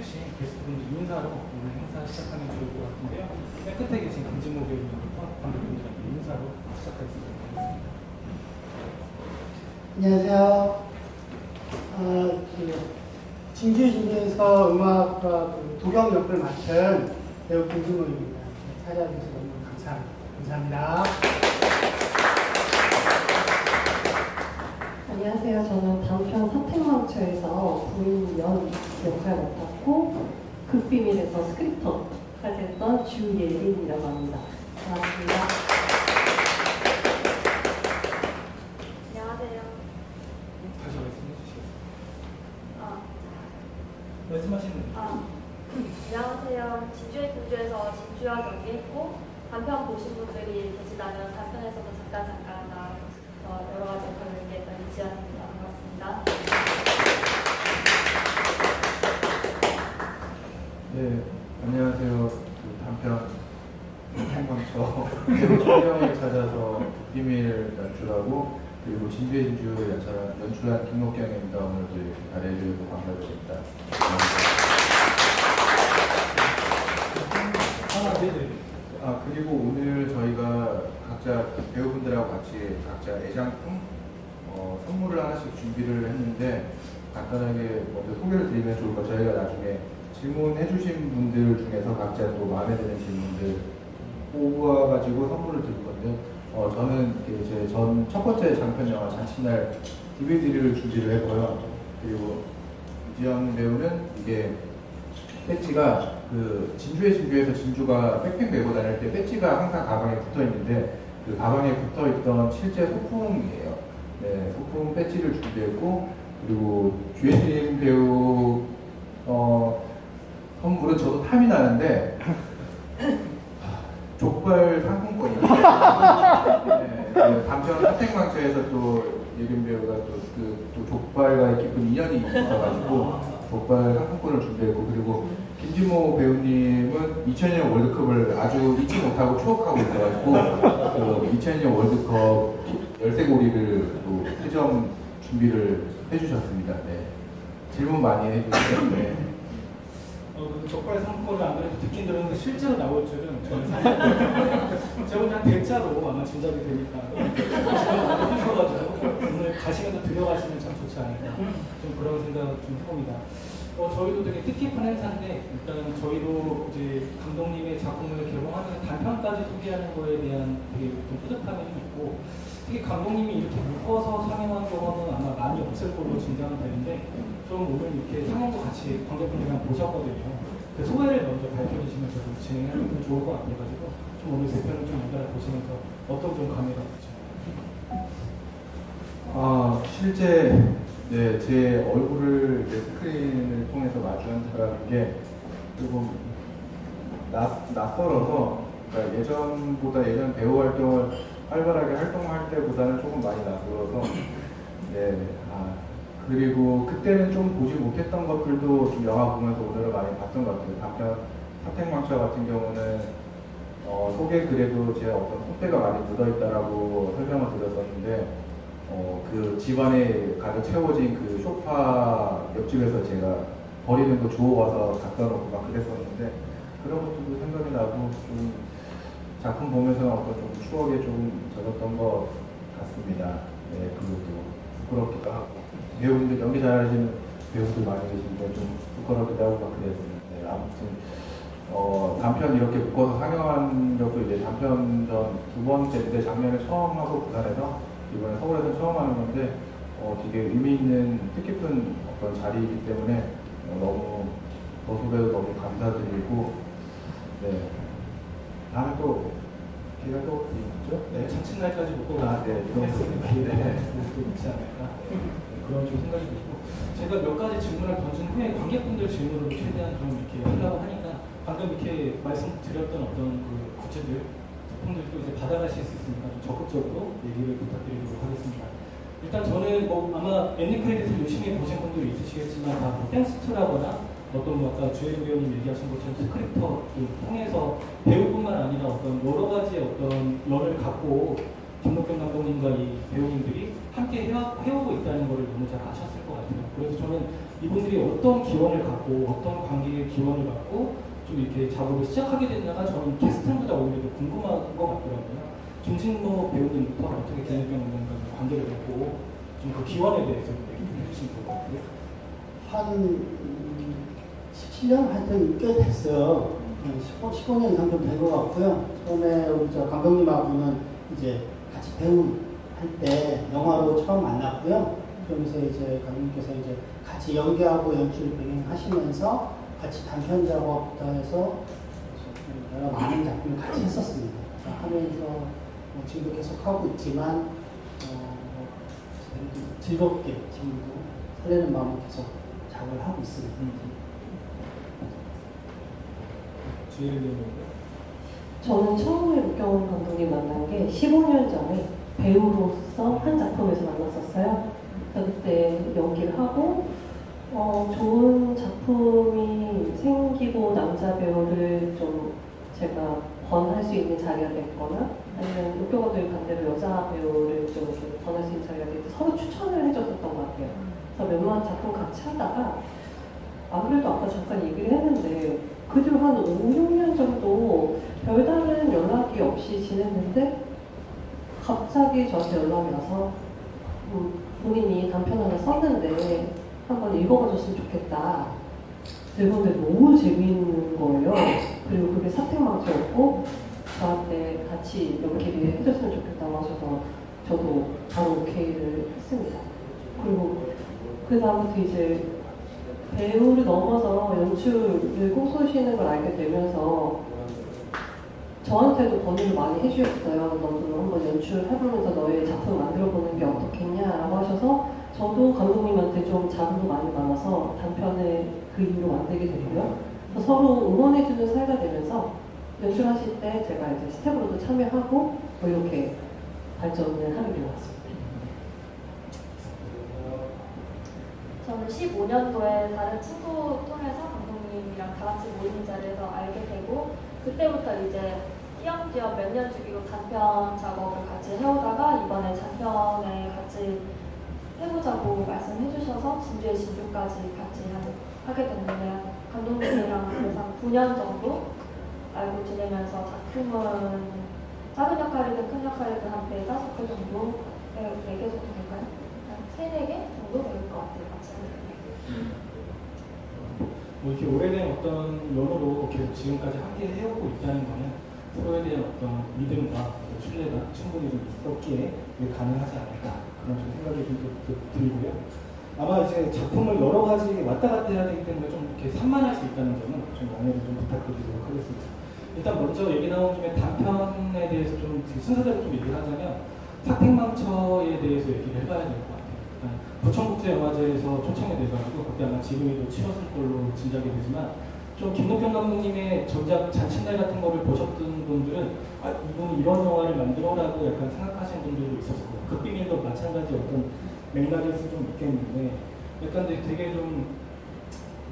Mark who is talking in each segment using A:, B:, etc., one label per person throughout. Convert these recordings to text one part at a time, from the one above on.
A: 해주신 게스트분들 인사로 오늘 행사 시작하면 좋을 것 같은데요. 맨 끝에 계신 김진모 배우님부터 관객분들한테 인사로 시작하겠습니다.
B: 안녕하세요. 진주의 진주에서 음악과 도경 역을 맡은 배우 김진모입니다. 찾아주셔서 너무 감사합니다.
C: 안녕하세요. 저는 단편 사택망초에서 부인 연 역할 맡았고 극비밀에서 스크립터까지 했던 주예린이라고 합니다. 반갑습니다.
D: 안녕하세요.
A: 다시 말씀해 주시겠어요? 말씀하시는
D: 안녕하세요. 진주의 진주에서 진주와 연기했고 단편 보신 분들이 계시다면 단편에서도 잠깐 나와서 여러 가지 역할을 연기했던 이지연입니다. 반갑습니다.
E: 네, 안녕하세요. 단편 행방처 촬영을 찾아서 비밀 연출하고 그리고 진주의 진주 연출한 김옥경입니다. 오늘도 이렇게 잘해주셔서 감사드립니다. 그리고 오늘 저희가 각자 배우분들하고 같이 각자 애장품 선물을 하나씩 준비를 했는데 간단하게 먼저 소개를 드리면 좋을 것 같아요. 저희가 나중에 질문해주신 분들 중에서 각자 또 마음에 드는 질문들 뽑아가지고 선물을 드릴 건데요. 저는 제 첫 번째 장편 영화 잔칫날 DVD를 준비를 했고요. 그리고 이지연 배우는 이게 배지가 진주의 진주에서 진주가 백팩 메고 다닐 때 배지가 항상 가방에 붙어 있는데 그 가방에 붙어 있던 실제 소품이에요. 네, 소품 배지를 준비했고 그리고 주혜린 배우 선물은 저도 탐이 나는데 족발 상품권입니다. 네, 단편 사택망초에서 또 예린 배우가 또 족발과의 깊은 인연이 있어가지고 족발 상품권을 준비했고 그리고 김진모 배우님은 2002년 월드컵을 아주 잊지 못하고 추억하고 있어가지고 2002년 월드컵 열쇠고리를 또 3점 준비를 해주셨습니다. 네. 질문 많이 해주세요. 네.
A: 족발 상품권을 안 그래도 듣긴 들었는데 실제로 나올 줄은 저는 제가 그냥 대자로 아마 짐작이 되니까 질문 많이 해주셔가지고 오늘 가시면서 들어가시면 참 좋지 않을까 좀 그런 생각 좀 해봅니다. 저희도 되게 뜻깊은 행사인데 일단 저희도 이제 감독님의 작품을 개봉하면서 단편까지 소개하는 거에 대한 되게 좀 뿌듯함이 좀 있고 특히 감독님이 이렇게 묶어서 상영한 경우는 아마 많이 없을 걸로 짐작은 되는데 좀 오늘 이렇게 상영도 같이 관객분들이랑 보셨거든요. 그 소회를 먼저 발표해 주시면서 좀 진행하면 좋을 것 같아가지고 좀 오늘 세 편을 좀 연달아 보시면서 어떤 좀 감회가 드시나요?
E: 실제 제 얼굴을 스크린을 통해서 마주한 사람인 게 조금 낯설어서 그러니까 예전 배우 활동을 활발하게 활동할 때보다는 조금 많이 낯설어서 그리고 그때는 좀 보지 못했던 것들도 좀 영화 보면서 오늘은 많이 봤던 것 같아요. 단편 사택망초 같은 경우는 소개 글에도 제 어떤 손때가 많이 묻어있다라고 설명을 드렸었는데 그 집안에 가득 채워진 그 소파 옆집에서 제가 버리는 거 주워와서 갖다 놓고 막 그랬었는데 그런 것들도 생각이 나고 좀 작품 보면서 어떤 좀 추억에 좀 젖었던 것 같습니다. 네, 그리고 또 부끄럽기도 하고 배우분들 연기 잘하시는 배우들 많이 계신데 좀 부끄럽기도 하고 막 그랬습니다. 네, 아무튼 단편 이렇게 묶어서 상영한 적도 이제 단편 전 두 번째인데 작년에 처음 하고 부산에서 이번에 서울에서 처음 하는 건데 되게 의미 있는 뜻깊은 어떤 자리이기 때문에 너무 소배도 너무 감사드리고 다음에 또 기회가 또 있죠?
A: 네, 잔칫날까지 묶고
E: 좀
A: 기회가 또 있지 않을까 그런 좀 생각이 들고 제가 몇 가지 질문을 던진 후에 관객분들 질문으로 최대한 좀 이렇게 하려고 하니까 방금 이렇게 말씀드렸던 어떤 그 굿즈들 분들도 이제 받아가실 수 있으니까 좀 적극적으로 얘기를 부탁드리도록 하겠습니다. 일단 저는 아마 엔딩 크레딧을 열심히 보신 분도 있으시겠지만 다 댄스투라거나 어떤 아까 주혜린 배우님 얘기하신 것처럼 스크립터를 통해서 배우뿐만 아니라 어떤 여러 가지 어떤 열을 갖고 김록경 감독님과 이 배우님들이 함께 해오고 있다는 것을 너무 잘 아셨을 것 같아요. 그래서 저는 이분들이 어떤 기원을 갖고 어떤 관계의 기원을 갖고 좀 이렇게 작업을 시작하게 됐냐가 저는 캐스팅보다 오히려 더 궁금한 것 같더라고요. 김진모 배우님부터 어떻게 김록경 감독님과 관계를 맺고 좀 그 기원에 대해서 얘기 해주시면 좋을 것 같아요.
B: 한 17년 하여튼 꽤 됐어요. 15년 이상 좀 된 것 같고요. 처음에 우리 저 감독님하고는 이제 같이 배우 할 때 영화로 처음 만났고요. 그러면서 이제 감독님께서 이제 같이 연기하고 연출 병행하시면서 같이 단편 작업부터 해서 여러 많은 작품을 같이 했었습니다. 하면서 지금도 계속 하고 있지만 즐겁게 지금도 설레는 마음으로 계속 작업을 하고 있습니다.
C: 저는 처음에 록경 감독님 만난 게 15년 전에 배우로서 한 작품에서 만났었어요. 그때 연기를 하고 좋은 작품이 생기고 남자 배우를 좀 제가 권할 수 있는 자리가 됐거나 아니면 록경 감독님 반대로 여자 배우를 좀 이렇게 권할 수 있는 자리가 됐을 때 서로 추천을 해줬었던 것 같아요. 그래서 웬만한 작품 같이 하다가 아무래도 아까 잠깐 얘기를 했는데 그 뒤로 한 5, 6년 정도 별다른 연락이 없이 지냈는데 갑자기 저한테 연락이 와서 본인이 단편 하나 썼는데 한번 읽어봐줬으면 좋겠다. 읽었는데 너무 재미있는 거예요. 그리고 그게 사택망치였고 저한테 같이 연기를 해줬으면 좋겠다고 하셔서 저도 바로 오케이를 했습니다. 그리고 그 다음부터 이제 배우를 넘어서 연출을 꿈꾸시는 걸 알게 되면서 저한테도 권유를 많이 해주셨어요. 너도 한번 연출해보면서 너의 작품 만들어보는 게 어떻겠냐라고 하셔서 저도 감독님한테 좀 자문도 많이 받아서 단편을 그 이후로 만들게 됐고요. 서로 응원해주는 사이가 되면서 연출하실 때 제가 이제 스텝으로도 참여하고 뭐 이렇게 발전을 하게 된 것 같습니다.
D: 저는 15년도에 다른 친구 통해서 감독님이랑 다 같이 모이는 자리에서 알게 되고 그때부터 이제 띄엄띄엄 몇 년 주기로 단편 작업을 같이 해오다가 이번에 장편에 같이 해보자고 말씀해 주셔서 진주의 진주까지 같이 하게 됐는데 감독님이랑 그래서 9년 정도 알고 지내면서 작품은 작은 역할이든 큰 역할이든 한 4-5개 정도 4개 정도 될까요? 한 3-4개 정도 될 것 같아요.
A: 뭐 이렇게 오래된 어떤 연으로 계속 지금까지 함께 해오고 있다는 거는 서로에 대한 어떤 믿음과 신뢰가 충분히 좀 있었기에 가능하지 않을까 그런 좀 생각이 좀 들고요. 아마 이제 작품을 여러 가지 왔다 갔다 해야 되기 때문에 좀 이렇게 산만할 수 있다는 점은 좀 양해를 좀 부탁드리도록 하겠습니다. 일단 먼저 얘기 나온 김에 단편에 대해서 좀 순서대로 좀 얘기를 하자면 사택망처에 대해서 얘기를 해봐야 될 것 같아요. 부천국제영화제에서 초청이 돼가지고 그때 아마 지금이도 치렀을 걸로 짐작이 되지만 좀 김록경 감독님의 전작 잔칫날 같은 거를 보셨던 분들은 이분이 이런 영화를 만들어라고 약간 생각하시는 분들도 있었을 거예요. 극비밀도 마찬가지 어떤 맥락일 수 좀 있겠는데 약간 되게 좀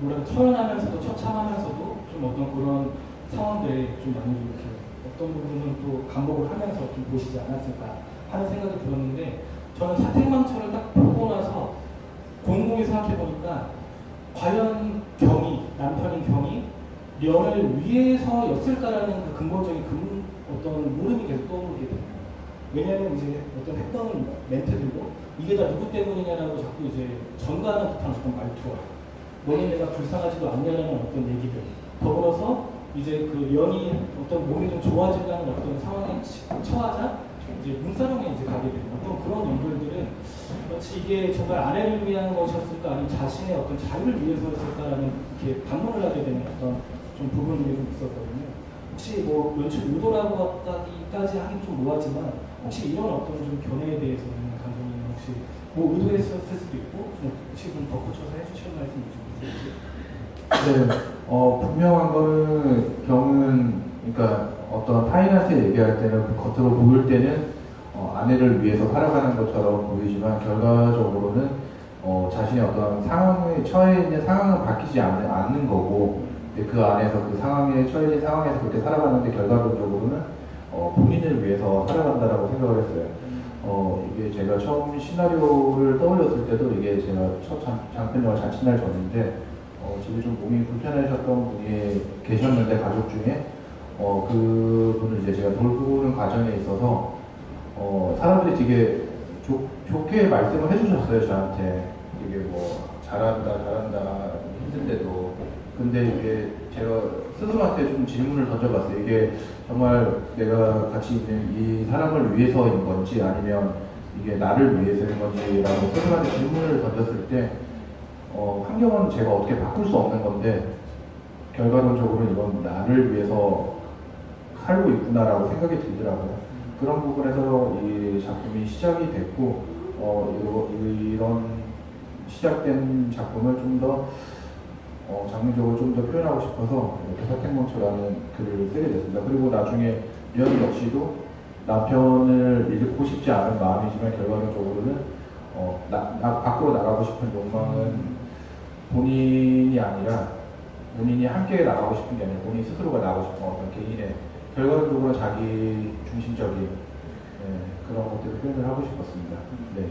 A: 뭐랄까 처연하면서도 처참하면서도 좀 어떤 그런 상황들에 좀 많이 좀 이렇게 어떤 부분은 또 감독을 하면서 좀 보시지 않았을까 하는 생각이 들었는데 저는 사택망처를 딱 보고 나서 곰곰이 생각해보니까 과연 남편인 경이 련을 위해서였을까라는 그 근본적인 어떤 물음이 계속 떠오르게 됩니다. 왜냐하면 이제 어떤 했던 멘트들도 이게 다 누구 때문이냐라고 자꾸 이제 전가하는 듯한 어떤 말투와 너는 내가 불쌍하지도 않냐라는 어떤 얘기들 더불어서 이제 그 련이 어떤 몸이 좀 좋아지려는 어떤 상황에 처하자 이제 문사롱에 이제 가게 되는 어떤 그런 연결들은 마치 이게 정말 아내를 위한 것이었을까 아니면 자신의 어떤 자유를 위해서였을까라는 이렇게 반문을 하게 되는 어떤 좀 부분들이 좀 있었거든요. 혹시 뭐 연출 의도라고 하기까지 하긴 좀 뭐하지만 혹시 이런 어떤 좀 견해에 대해서는 감독님 혹시 뭐 의도했었을 수도 있고 혹시 좀 덧붙여서 해주실 말씀 있으세요?
E: 네, 분명한 거는 경은 그러니까 어떤 타인한테 얘기할 때는 겉으로 보일 때는 아내를 위해서 살아가는 것처럼 보이지만 결과적으로는 자신의 어떤 상황에 처해 있는 상황은 바뀌지 않는 거고 그 안에서 그 상황에 처해진 상황에서 그렇게 살아가는데 결과적으로는 본인을 위해서 살아간다라고 생각을 했어요. 이게 제가 처음 시나리오를 떠올렸을 때도 이게 제가 첫 장편 영화 잔칫날 전인데 집에 좀 몸이 불편하셨던 분이 계셨는데 가족 중에 그분을 이제 제가 돌보는 과정에 있어서 사람들이 되게 좋게 말씀을 해주셨어요. 저한테 되게 뭐 잘한다 힘든데도. 근데 이게 제가 스스로한테 좀 질문을 던져봤어요. 이게 정말 내가 같이 있는 이 사람을 위해서인 건지 아니면 이게 나를 위해서인 건지라고 스스로한테 질문을 던졌을 때 환경은 제가 어떻게 바꿀 수 없는 건데 결과론적으로 이건 나를 위해서 살고 있구나라고 생각이 들더라고요. 그런 부분에서 이 작품이 시작이 됐고 이런 시작된 작품을 좀 더 장면적으로 좀 더 표현하고 싶어서 사택망초라는 글을 쓰게 됐습니다. 그리고 나중에 연 역시도 남편을 잃고 싶지 않은 마음이지만 결과적으로는 밖으로 나가고 싶은 욕망은 본인이 아니라 본인이 함께 나가고 싶은 게 아니라 본인 스스로가 나가고 싶은 어떤 개인의 결과적으로 자기 중심적인 그런 것들을 표현을 하고 싶었습니다. 네.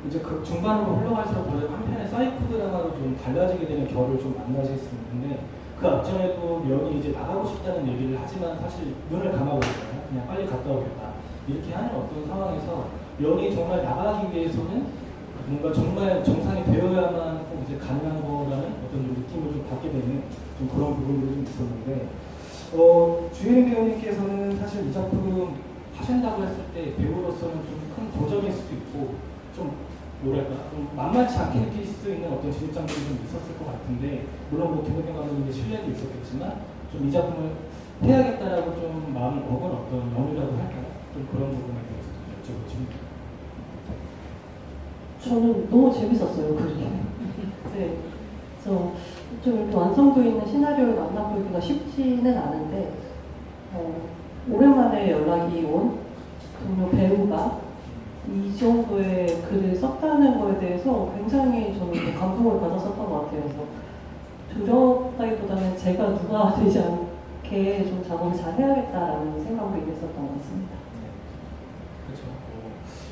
A: 이제 그 중반으로 흘러갈수록 한편의 사이코 드라마로 좀 달라지게 되는 결을 좀 만나실 수 있는데 그 앞전에도 연이 이제 나가고 싶다는 얘기를 하지만 사실 눈을 감아고 있잖아요. 그냥 빨리 갔다 오겠다. 이렇게 하는 어떤 상황에서 연이 정말 나가기 위해서는 뭔가 정말 정상이 되어야만 꼭 이제 가능한 거라는 어떤 좀 느낌을 좀 받게 되는 좀 그런 부분들이 좀 있었는데 주혜림 배우님께서는 사실 이 작품 하신다고 했을 때 배우로서는 좀 큰 도전일 수도 있고 좀 뭐랄까 좀 만만치 않게 느낄 수 있는 어떤 진입장들이 좀 있었을 것 같은데 물론 뭐 김덕현 감독님의 신뢰도 있었겠지만 좀 이 작품을 해야겠다라고 좀 마음을 먹은 어떤 연유라고 할까요? 좀 그런 부분에 대해서 좀 여쭤보고 싶습니다.
C: 저는 너무 재밌었어요, 그게. 네. 그래서 좀 이렇게 완성도 있는 시나리오를 만나보기가 쉽지는 않은데, 오랜만에 연락이 온 동료 배우가 이 정도의 글을 썼다는 거에 대해서 굉장히 저는 감동을 받았었던 것 같아요. 그래서 두렵다기보다는 제가 누가 되지 않게 좀 작업을 잘 해야겠다라는 생각으로 임했었던 것 같습니다.
A: 그렇죠.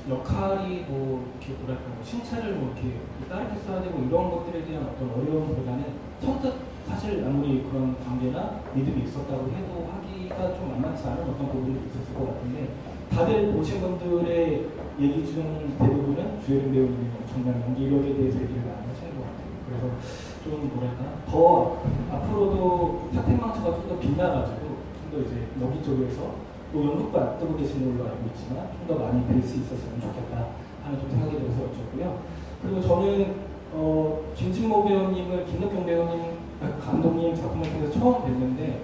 A: 역할이 뭐 이렇게 뭐랄까 신체를 뭐 이렇게 다르게 써야 되고 이런 것들에 대한 어떤 어려움보다는 선뜻 사실 아무리 그런 관계나 믿음이 있었다고 해도 하기가 좀 만만치 않은 어떤 부분이 있었을 것 같은데 다들 보신 분들의 얘기 중 대부분은 주혜림 배우님의 엄청난 연기력에 대해서 얘기를 많이 하시는 것 같아요. 그래서 좀 뭐랄까 더 앞으로도 사택망초가 좀 더 빛나가지고 좀 더 이제 여기 쪽에서 또 연극도 앞두고 계시는 걸로 알고 있지만 좀 더 많이 뵐 수 있었으면 좋겠다 하는 좀 생각이 들어서 여쭤고요. 그리고 저는 김진모 배우님을 김덕현 배우님 감독님 작품을 통해서 처음 뵀는데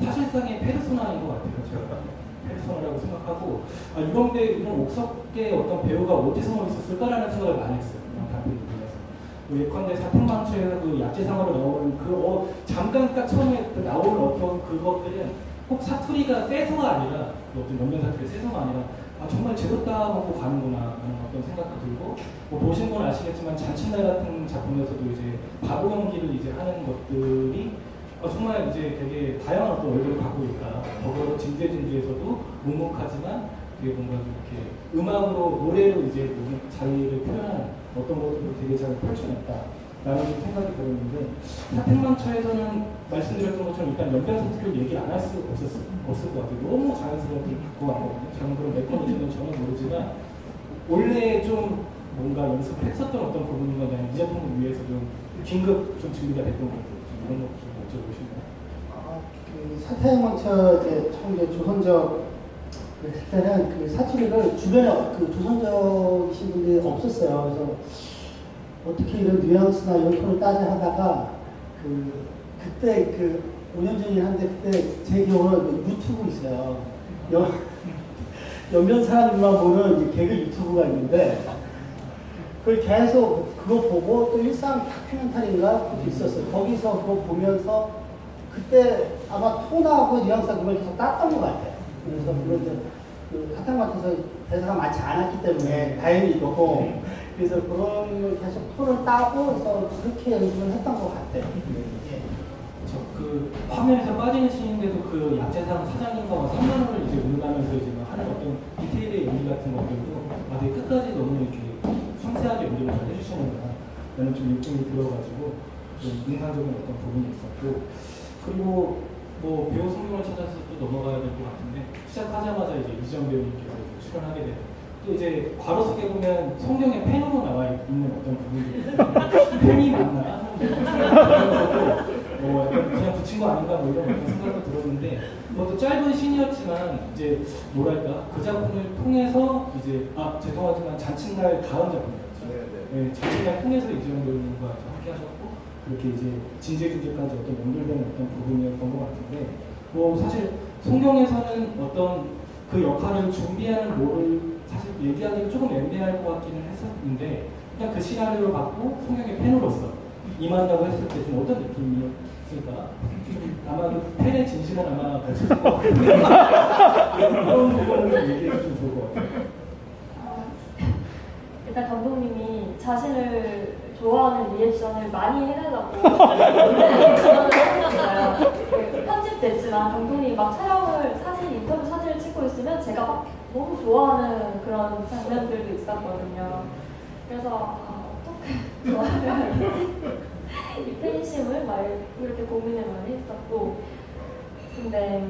A: 사실상의 페르소나인 것 같아요. 제가 페르소나라고 생각하고 이런 옥석계 어떤 배우가 어디서 있었을까라는 생각을 많이 했어요. 예컨대 사택망초에서 그 약재상으로 나오는 잠깐 딱 처음에 나오는 어떤 그것들은 꼭 사투리가 세서가 아니라 어떤 연변 사투리 세서가 아니라 정말 제대로 따먹고 가는구나 하는 어떤 생각도 들고 뭐 보신 건 아시겠지만 잔칫날 같은 작품에서도 이제 바보 연기를 이제 하는 것들이 정말 이제 되게 다양한 어떤 얼굴을 갖고 있다. 더불어 진주에서도 묵묵하지만 되게 뭔가 좀 이렇게 음악으로 노래로 이제 자기를 표현하는 어떤 것들을 되게 잘 펼쳐냈다라는 생각이 들었는데 사택망초에서는 말씀드렸던 것처럼 일단 연변 사투리를 얘기 안 할 수 없을 것 같아요. 너무 자연스럽게 갖고 왔거든요. 저는 그런 메커니즘은 전혀 모르지만 원래 좀 뭔가 연습했었던 어떤 부분인 거냐 이 작품을 위해서 좀 긴급 좀 준비가 됐던 것들 이런 것 좀 여쭤보시나요?
B: 그 사택망초 이제 처음 조선적 그때는 그 사투리를 주변에 그 조선적이신 분들이 없었어요. 그래서 어떻게 이런 뉘앙스나 이런 톤을 따져 하다가 그때 5년 전이긴 한데 그때 제 기억으로는 유튜브 있어요. 연변 사람들만 보는 이제 개그 유튜브가 있는데 그걸 계속 그거 보고 또 일상 다큐멘터리인가 그것도 있었어요. 거기서 그거 보면서 그때 아마 톤하고 뉘앙스가 그걸 계속 땄던 것 같아요. 그래서 물론 이제 사택망초에서 대사가 많지 않았기 때문에 다행히도 그래서 그런 걸 계속 톤을 따고 그래서 그렇게 연습을 했던 것 같아요.
A: 그 화면에서 빠지는 씬인데도 그 약재상 사장님과 3만 원을 이제 운운하면서 이제 막 하는 어떤 디테일의 연기 같은 것들도 되게 끝까지 너무 이렇게 상세하게 연기를 잘 해주시는구나 라는 좀 느낌이 들어가지고 좀 인상적인 어떤 부분이 있었고, 그리고 뭐 배우 성경을 찾아서 또 넘어가야 될 것 같은데 시작하자마자 이제 이정 배우님께서 출연하게 되는 또 이제 괄호 속에 보면 성경에 펜으로 나와 있는 어떤 부분이 있어요. 펜이 맞나? 뭐 약간 그냥 붙인 거 아닌가 뭐 이런 생각도 들었는데 그것도 짧은 씬이었지만 이제 뭐랄까 그 작품을 통해서 이제 죄송하지만 잔칫날 다음 작품이었죠. 네, 잔칫날 통해서 이재용 배우님과 함께 하셨고 그렇게 이제 진재주제까지 어떤 연결되는 어떤 부분이었던 것 같은데 뭐 사실 성경에서는 어떤 그 역할을 준비하는 뭐를 사실 얘기하기가 조금 애매할 것 같기는 했었는데 그냥 그 시나리오를 받고 성경의 팬으로서 임한다고 했을 때 좀 어떤 느낌이었을까? 아마 그 팬의 진심은 아마 밝혀질 것 같은데 그런 부분을 좀 얘기해 주시면 좋을 것 같아요.
D: 일단 감독님이 자신을 좋아하는 리액션을 많이 해달라고 지원을 했었어요. 편집됐지만 감독님이 막 촬영을 인터뷰 사진을 찍고 있으면 제가 막 너무 좋아하는 그런 장면들도 있었거든요. 그래서 어떻게 좋아해야 이 팬심을 막 이렇게 고민을 많이 했었고, 근데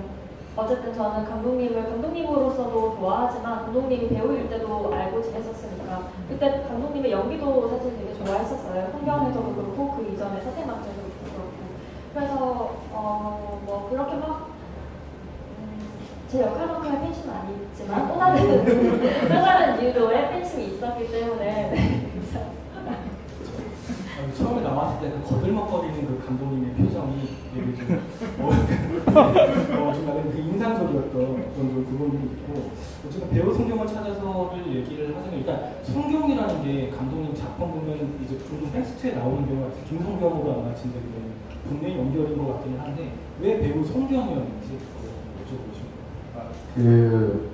D: 어쨌든 저는 감독님으로서도 좋아하지만 감독님이 배우일 때도 알고 지냈었으니까 그때 감독님의 연기도 사실 되게 좋아했었어요. 풍경에서도 그렇고 그 이전에 서태망청에서도 그렇고. 그래서 뭐 그렇게 막 제 역할만큼의 팬심은 아니지만 또 다른 이유로의 팬심이 있었기 때문에
A: 처음에 나왔을 때 그 거들먹거리는 그 감독님의 표정이 되게 좀 그 인상적이었던 그런 부분들이 있고, 어쨌든 배우 성경을 찾아서를 얘기를 하자면 일단 성경이라는 게 감독님 작품 보면 이제 종종 텍스트에 나오는 경우가 있어요. 김성경으로 아마 진짜 분명히 연결인 것 같기는 한데 왜 배우 성경이었는지 여쭤보고 싶어요.
E: 그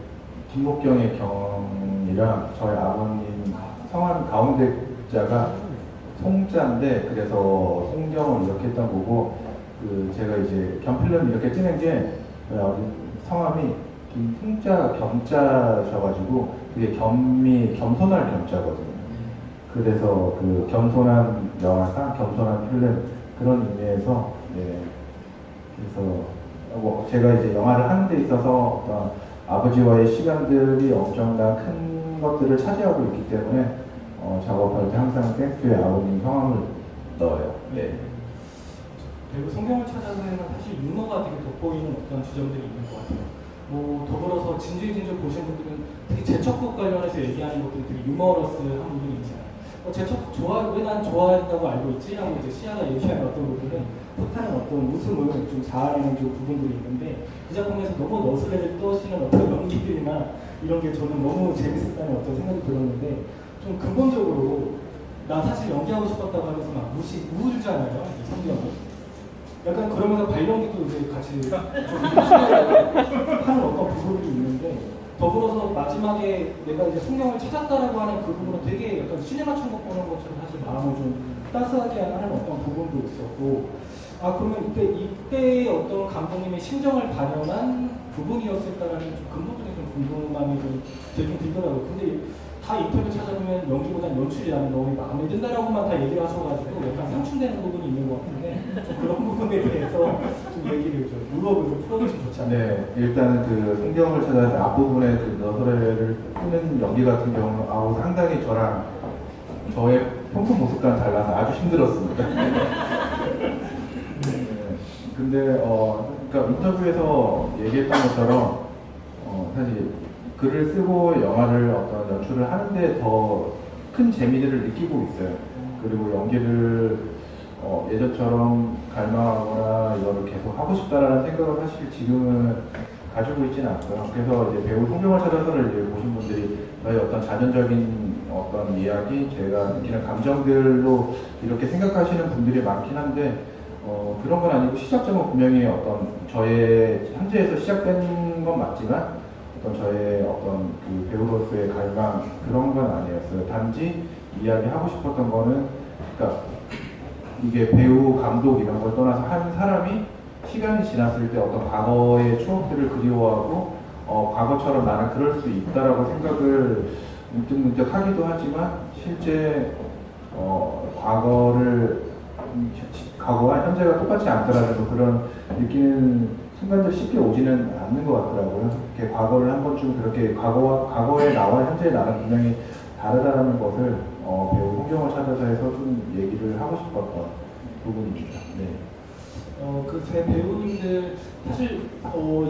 E: 김목경의 경이랑 저희 아버님 성함 가운데 자가 송자인데 그래서 송경을 이렇게 했던 거고, 그 제가 이제 겸필름 이렇게 뜨는 게 성함이 김풍자 겸자셔가지고 그게 겸손할 겸자거든요. 그래서 그 겸손한 영화상 겸손한 필름 그런 의미에서 그래서 뭐 제가 이제 영화를 하는 데 있어서 어떤 아버지와의 시간들이 엄청난 큰 것들을 차지하고 있기 때문에 작업할 때 항상 땡스의 아버님 성함을 넣어요. 네.
A: 그리고 성경을 찾아서는 사실 유머가 되게 돋보이는 어떤 지점들이 있는 것 같아요. 뭐 더불어서 진주의 진주 보신 분들은 되게 제첩국 관련해서 얘기하는 것들이 되게 유머러스한 부분이 있잖아요. 제첩국 왜 난 좋아한다고 알고 있지? 라고 이제 시아가 얘기하는 어떤 부분은 뜻하는 어떤 웃음을 좀 자아내는 좀 부분들이 있는데 그 작품에서 너무 너스레를 떠시는 어떤 연기들이나 이런 게 저는 너무 재밌었다는 어떤 생각이 들었는데 좀 근본적으로 나 사실 연기하고 싶었다고 하면서 막 우울잖아요, 이 성경이. 약간 그러면서 발연기도 이제 같이 좀 하는 어떤 부분이 있는데 더불어서 마지막에 내가 이제 성경을 찾았다라고 하는 그 부분은 되게 약간 시네마 천국 보는 것처럼 사실 마음을 좀 따스하게 하는 어떤 부분도 있었고, 그러면 이때 어떤 감독님의 심정을 반영한 부분이었을까라는 좀 근본적인 좀 궁금함이 좀 들긴 들더라고요. 근데 다 인터뷰 찾아보면 연기보다는 연출이 나는 너무 마음에 든다라고만 다 얘기를 하셔가지고 약간 상충되는 부분이 있는 것 같은데 좀 그런 부분에 대해서 좀 얘기를 좀 의혹을 좀 풀어주시면 좋지 않나요?
E: 네, 일단은 그 성경을 찾아서 앞부분에 그 너스레를 쓰는 연기 같은 경우는 상당히 저의 평소 모습과는 달라서 아주 힘들었습니다. 근데 그러니까 인터뷰에서 얘기했던 것처럼 사실 글을 쓰고 영화를 어떤 연출을 하는데 더 큰 재미들을 느끼고 있어요. 그리고 연기를 예전처럼 갈망하거나 이거를 계속 하고 싶다라는 생각을 사실 지금은 가지고 있지는 않고요. 그래서 이제 배우 성경을 찾아서를 이제 보신 분들이 저의 어떤 자전적인 어떤 이야기, 제가 느끼는 감정들로 이렇게 생각하시는 분들이 많긴 한데 그런 건 아니고 시작점은 분명히 어떤 저의 현재에서 시작된 건 맞지만 어떤 저의 어떤 그 배우로서의 갈망 그런 건 아니었어요. 단지 이야기하고 싶었던 거는 그러니까 이게 배우, 감독 이런 걸 떠나서 한 사람이 시간이 지났을 때 어떤 과거의 추억들을 그리워하고 과거처럼 나는 그럴 수 있다라고 생각을 문득문득 하기도 하지만 실제 과거와 현재가 똑같지 않더라도 그런 느끼는 순간들 쉽게 오지는 않는 것 같더라고요. 이렇게 과거를 한 번쯤 그렇게 과거의 나와 현재의 나는 분명히 다르다는 것을 배우 송경을 찾아서 해서 좀 얘기를 하고 싶었던 부분입니다. 네.
A: 그 세 배우님들 사실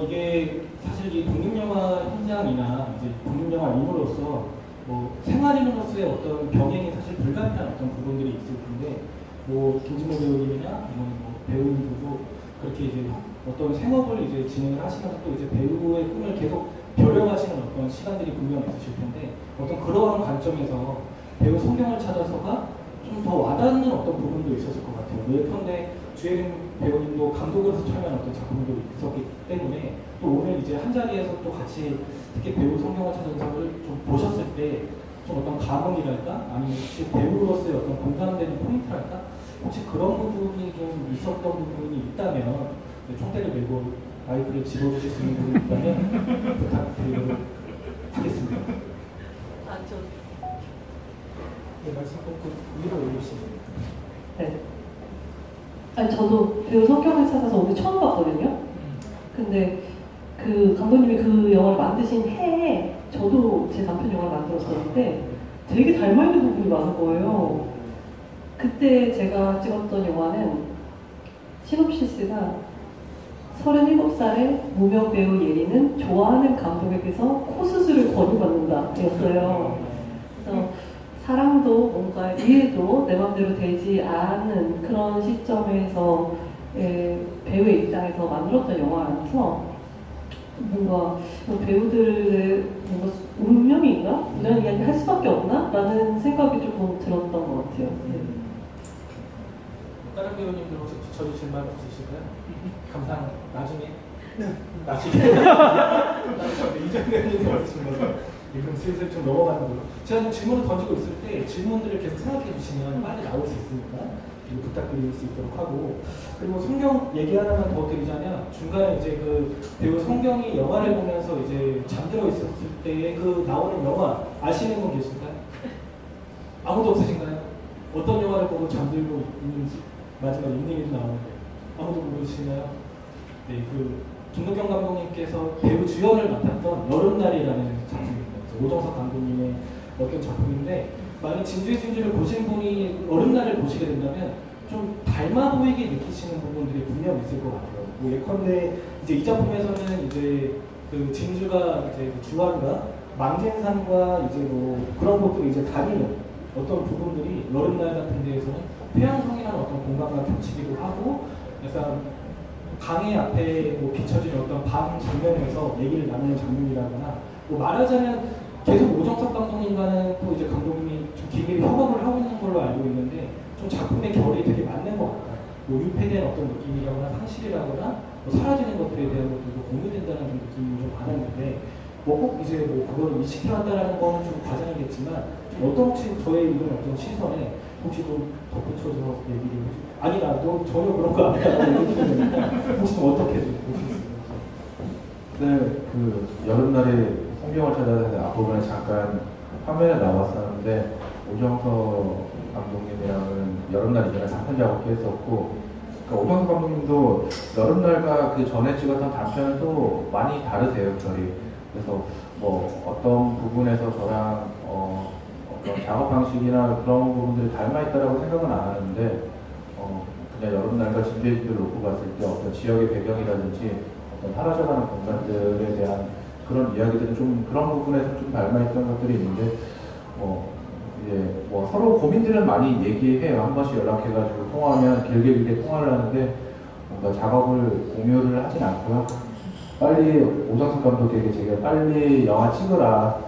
A: 이게 사실 이 독립영화 현장이나 이제 독립영화인으로서 뭐 생활인으로서의 어떤 병행이 사실 불가피한 어떤 부분들이 있을 텐데 뭐 김진모 배우님이나 뭐 배우님들도 그렇게 이제 어떤 생업을 이제 진행을 하시면서 또 이제 배우의 꿈을 계속 벼려가시는 어떤 시간들이 분명 있으실 텐데 어떤 그러한 관점에서 배우 송경을 찾아서가 좀 더 와닿는 어떤 부분도 있었을 것 같아요. 예컨대 주혜림 배우님도 감독으로서 참여한 어떤 작품도 있었기 때문에 또 오늘 이제 한 자리에서 또 같이 특히 배우 송경을 찾아서를 좀 보셨을 때 좀 어떤 감흥이랄까 아니면 혹시 배우로서의 어떤 공감되는 포인트랄까 혹시 그런 부분이 좀 있었던 부분이 있다면 총대를 메고 마이크를 집어주실 수 있는 부분이 있다면 부탁드리도록 하겠습니다. 네, 말씀 꼭 위로 올리시면.
C: 네. 아니, 저도 배우 성경을 찾아서 오늘 처음 봤거든요. 근데 그 감독님이 그 영화를 만드신 해에 저도 제 남편 영화를 만들었었는데 되게 닮아있는 부분이 많은 거예요. 그때 제가 찍었던 영화는 시놉시스가 37살의 무명 배우 예리는 좋아하는 감독에게서 코 수술을 권유받는다 였어요. 그래서 사랑도 뭔가 이해도 내 맘대로 되지 않은 그런 시점에서 배우의 입장에서 만들었던 영화라서 뭔가 배우들의 뭔가 운명인가? 이런 이야기 할 수밖에 없나? 라는 생각이 조금 들었던 것 같아요.
A: 다른 배우님들 혹시 붙여주실 말 없으실까요? 감상 나중에? 나중에 이전 배우님들 없으신 거죠? 그럼 슬슬 좀 넘어가는 걸로. 제가 질문을 던지고 있을 때 질문들을 계속 생각해 주시면 빨리 나올 수 있으니까 부탁드릴 수 있도록 하고 그리고 송경 얘기 하나만 더 드리자면 중간에 이제 그 배우 송경이 영화를 보면서 이제 잠들어 있었을 때 그 나오는 영화 아시는 분 계신가요? 아무도 없으신가요? 어떤 영화를 보고 잠들고 있는지 마지막 인딩에도 나오는데 아무도 모르시나요? 네, 그 김덕경 감독님께서 배우 주연을 맡았던 여름날이라는 작품입니다. 오정석 감독님의 어떤 작품인데 만약 진주의 진주를 보신 분이 여름날을 보시게 된다면 좀 닮아 보이게 느끼시는 부분들이 분명 있을 것 같아요. 뭐 예컨대 이제 이 작품에서는 이제 그 진주가 이제 주환과 망진산과 이제 뭐 그런 것들이 이제 다니는 어떤 부분들이 여름날 같은 데에서는 태양성이라는 어떤 공간과 겹치기도 하고 약간 강의 앞에 뭐 비춰진 어떤 밤 장면에서 얘기를 나누는 장면이라거나 뭐 말하자면 계속 오정석 감독님과는 또 이제 감독님이 좀 긴밀히 협업을 하고 있는 걸로 알고 있는데 좀 작품의 결이 되게 맞는 것 같아요. 뭐 유폐된 어떤 느낌이라거나 상실이라거나 뭐 사라지는 것들에 대한 것들도 공유된다는 좀 느낌이 좀 많았는데 뭐 꼭 이제 뭐 그거를 의식해왔다라는 거는 좀 과장이겠지만 좀 어떤 혹시 저의 이런 어떤 시선에 혹시 좀 덧붙여서 얘기를 해주세요. 아니다, 너 전혀 그런 거 아니다라고 얘기해 주니까 혹시 좀 어떻게 좀 보시겠어요?
E: 네, 그 여름날에 송경을 찾아서 앞부분에 잠깐 화면에 나왔었는데 오정석 감독님이랑은 여름날 이전에 단편 작업도 했었고 그러니까 오정석 감독님도 여름날과 그 전에 찍었던 단편은 또 많이 다르세요, 결이. 그래서 뭐 어떤 부분에서 저랑 어떤 작업 방식이나 그런 부분들이 닮아있다라고 생각은 안 하는데 그냥 여름날과 진주의 진주를 놓고 봤을 때 어떤 지역의 배경이라든지 어떤 사라져가는 공간들에 대한 그런 이야기들은 좀 그런 부분에서 좀 닮아있던 것들이 있는데 이제 뭐 서로 고민들은 많이 얘기해요. 한 번씩 연락해가지고 통화하면 길게 통화를 하는데 뭔가 작업을 공유를 하진 않고요. 빨리 오정석 감독에게 제가 빨리 영화 찍어라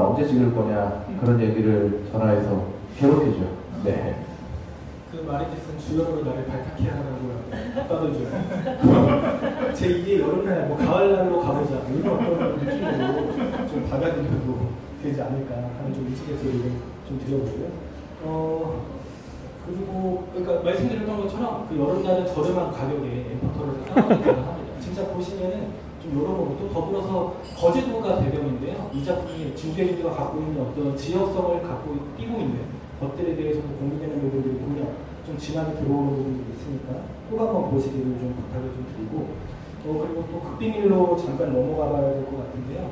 E: 언제 찍을 거냐 그런 얘기를 전화해서 괴롭히죠. 네.
A: 그 말인즉슨 주연으로 나를 발탁해 하라고 떠들죠. 제2의 여름날, 뭐 가을날로 가보자 이런 어떤 느낌으로 좀 받아들여도 되지 않을까 하는 좀 우스갯소리를 좀 드려보고요. 그리고 그러니까 말씀드렸던 것처럼 그 여름날은 저렴한 가격에 엠포터를 다운로드 가능합니다. 진짜 보시면은 좀 여러모로 또 더불어서 거제도가 배경인데요. 이 작품이 진주해주가 갖고 있는 어떤 지역성을 갖고 띄고 있는 것들에 대해서도 공유되는 부분들이 보면 좀 진하게 들어오는 부분들이 있으니까 꼭 한번 보시기를 좀 부탁을 좀 드리고 그리고 또 극비밀로 잠깐 넘어가 봐야 될 것 같은데요.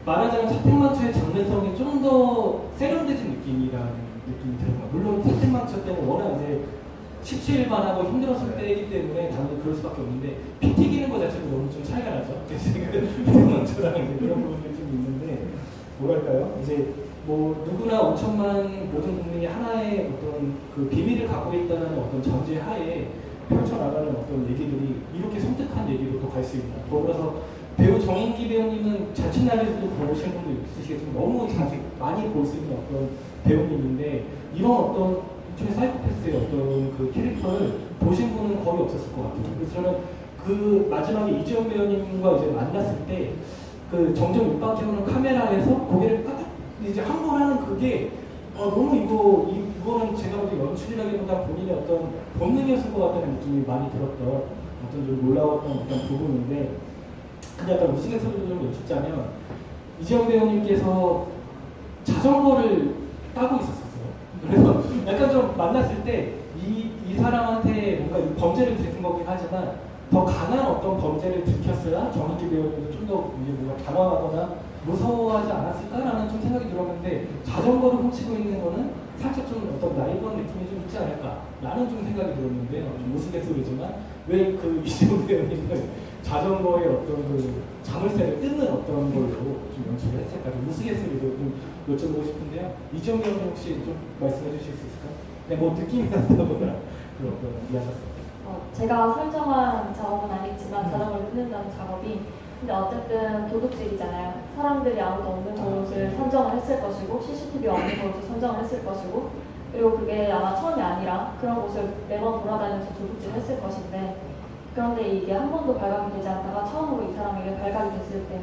A: 말하자면 사택망초의 장르성이 좀 더 세련되진 느낌이라는 느낌이 들어요. 물론 사택망초 때는 워낙 이제 십시일반하고 힘들었을 때이기 때문에 당연히 그럴 수밖에 없는데 피 튀기는 것 자체도 너무 좀 차이가 나죠. 사택망초랑 그런 부분들이 좀 있는데 뭐랄까요? 이제 뭐 누구나 5천만 모든 국민이 하나의 어떤 그 비밀을 갖고 있다는 어떤 전제 하에 펼쳐나가는 어떤 얘기들이 이렇게 섬뜩한 얘기로 또 갈 수 있나. 더불어서 배우 정인기 배우님은 자칫 날에서도 보신 분도 있으시겠지만 너무 자주 많이 볼 수 있는 어떤 배우님인데 이런 어떤 일종의 사이코패스의 어떤 그 캐릭터를 보신 분은 거의 없었을 것 같아요. 그래서 저는 그 마지막에 이지영 배우님과 이제 만났을 때 그 점점 육박해오는 카메라에서 고개를 깍깍 이제 항복하는 그게 너무 이거는 제가 보기에 연출이라기보다 본인의 어떤 본능이었을 것 같다는 느낌이 많이 들었던 어떤 좀 놀라웠던 어떤 부분인데 근데 약간 우스갯소리로 좀 여쭙자면 이지영 배우님께서 자전거를 타고 있었어요. 그래서 약간 좀 만났을 때 이 사람한테 뭔가 범죄를 들킨 거긴 하지만 더 강한 어떤 범죄를 들켰어야 정인기 배우님도 좀 더 뭔가 당황하거나 무서워하지 않았을까라는 좀 생각이 들었는데 자전거를 훔치고 있는 거는 살짝 좀 어떤 나이브한 느낌이 좀 있지 않을까라는 좀 생각이 들었는데요. 좀 우스갯소리지만 왜 그 이지영 배우님은 자전거의 어떤 그 자물쇠를 뜯는 어떤 걸로 좀 연출을 했을까 좀 우스갯소리도 좀 여쭤보고 싶은데요. 이지영 배우님 혹시 좀 말씀해 주실 수 있을까요? 네, 뭐 느낌이 났다거나 그런 거 이해하셨어요?
D: 제가 설정한 작업은 아니지만 자전거를 뜯는다는 작업이 근데 어쨌든 도둑질이잖아요. 사람들이 아무도 없는 곳을 선정을 했을 것이고 CCTV가 없는 곳을 선정을 했을 것이고 그리고 그게 아마 처음이 아니라 그런 곳을 매번 돌아다니면서 도둑질을 했을 것인데 그런데 이게 한 번도 발각이 되지 않다가 처음으로 이 사람에게 발각이 됐을 때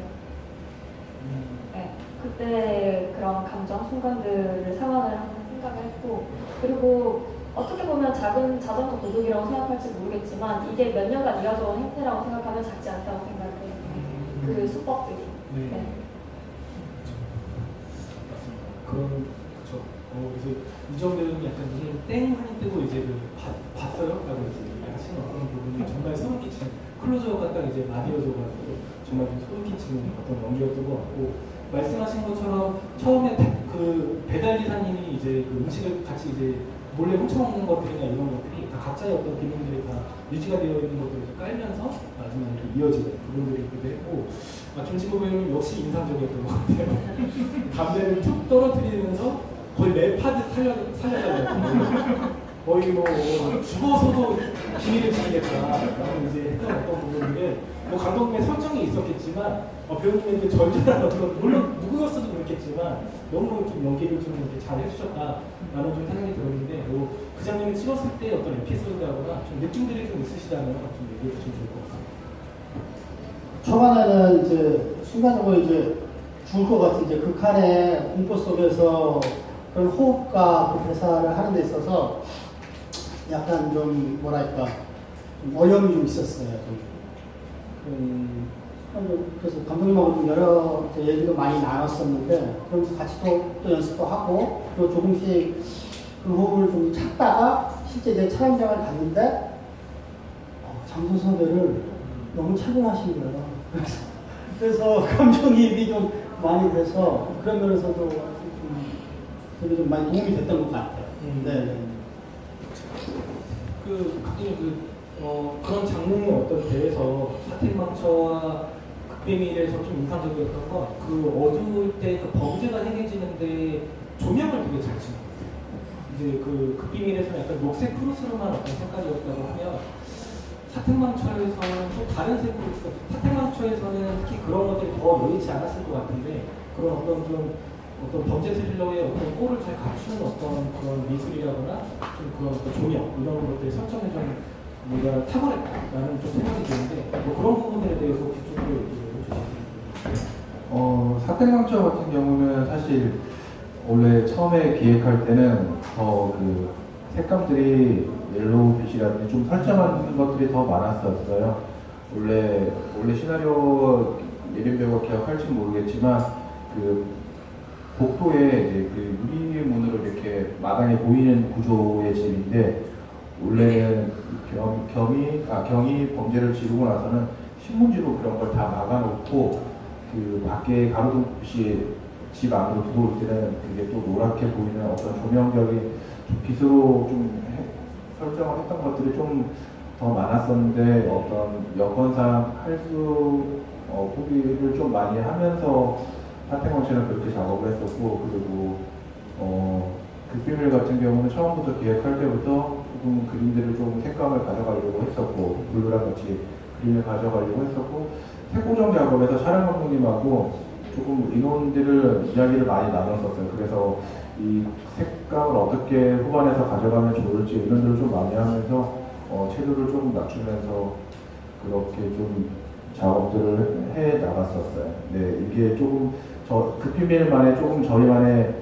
D: 네, 그때 그런 감정, 순간들을 상환을 하는 생각을 했고 그리고 어떻게 보면 작은 자전거 도둑이라고 생각할지 모르겠지만 이게 몇 년간 이어져온 행태라고 생각하면 작지 않다고 생각해요. 그 수법들이.
A: 네.
D: 네.
A: 그렇죠. 그래서 이정 배우님 약간 눈을 땡 하니 뜨고 이제 봤어요? 라고 이제 하시는 어떤 부분이 정말 소름 끼치는 클로즈업가 딱 이제 마디어져가지고 정말 좀 소름 끼치는 어떤 연기였던 것 같고 말씀하신 것처럼 처음에 그 배달 기사님이 이제 그 음식을 같이 이제 몰래 훔쳐먹는 것들이나 이런 것들이 다 각자의 어떤 기능들이 다 유지가 되어 있는 것들을 깔면서 마지막에 이어지는 부분들이 있기도 했고 김진모 배우님 역시 인상적이었던 것 같아요. 담배를 툭 떨어뜨리면서 거의 랩하듯 살려달라고 거의 뭐 죽어서도 비밀을 지키겠다라고 이제 했던 어떤 부분들에 뭐 감독님의 설정이 있었겠지만 배우님의 그 절절한 어떤 물론 누구였어도 그렇겠지만 너무 좀 연기를 좀 이렇게 잘 해주셨다라는 좀 생각이 들었는데 뭐 그 장면을 찍었을 때 어떤 에피소드라거나 좀 느낌들이 좀 있으시다면 좀 얘기해 주시면 좋을 것 같습니다.
B: 초반에는 이제 순간적으로 이제 죽을 것 같은 이제 극한의 공포 속에서 그런 호흡과 그 대사를 하는 데 있어서 약간 좀 뭐랄까 좀 어려움이 좀 있었어요. 그래서 감독님하고 좀 여러 얘기도 많이 나눴었는데 그러면서 같이 또 연습도 하고 또 조금씩 그 호흡을 좀 찾다가 실제 내 촬영장을 갔는데 장소 섭외를 너무 차분하신 거예요. 그래서 감정이입이 좀 많이 돼서 그런 면에서도 되게 좀 많이 도움이 됐던 것 같아요. 네.
A: 그런 장르의 어떤 대에서 사택망초와 극비밀에서 좀 인상적이었던 건 그 어두울 때 그 범죄가 행해지는데 조명을 되게 잘 치는 것 같아요. 이제 그 극비밀에서는 약간 녹색 크로스로만 어떤 색깔이었다고 하면 사택망초에서는 또 다른 색으로 사택망초에서는 특히 그런 것들이 더 여의치 않았을 것 같은데 그런 어떤 범죄 스릴러의 어떤 꼴을 잘 갖추는 어떤 그런 미술이라거나 좀 그런 어떤 조명 이런 것들이 설정이 좀 뭔가 탁월했다라는 좀 생각이 드는데 뭐 그런 부분들에 대해서 혹시 좀 더 얘기를 해주시겠어요?
E: 사택망초 같은 경우는 사실 원래 처음에 기획할 때는 더 그 색감들이 옐로우빛이라든지 좀 설정한 것들이 더 많았었어요. 원래 시나리오 예린 배우가 기억할지 모르겠지만 그 복도에 이제 그 유리문으로 이렇게 마당에 보이는 구조의 집인데 원래는 경이 범죄를 지르고 나서는 신문지로 그런 걸 다 막아놓고 그 밖에 가로등빛이 집 안으로 들어올 때는 그게 또 노랗게 보이는 어떤 조명벽이 빛으로 좀 설정을 했던 것들이 좀 더 많았었는데 어떤 여건상 포기를 좀 많이 하면서 하태광 씨는 그렇게 작업을 했었고 그리고 극비밀 같은 경우는 처음부터 기획할 때부터 조금 그림들을 좀 색감을 가져가려고 했었고 블루랑 같이 그림을 가져가려고 했었고 색보정 작업에서 촬영 감독님하고 조금 이야기를 많이 나눴었어요. 그래서 이 색감을 어떻게 후반에서 가져가면 좋을지 이런 데를 좀 많이 하면서 채도를 조금 낮추면서 그렇게 좀 작업들을 해 나갔었어요. 네, 이게 조금 극비밀만의 조금 저희만의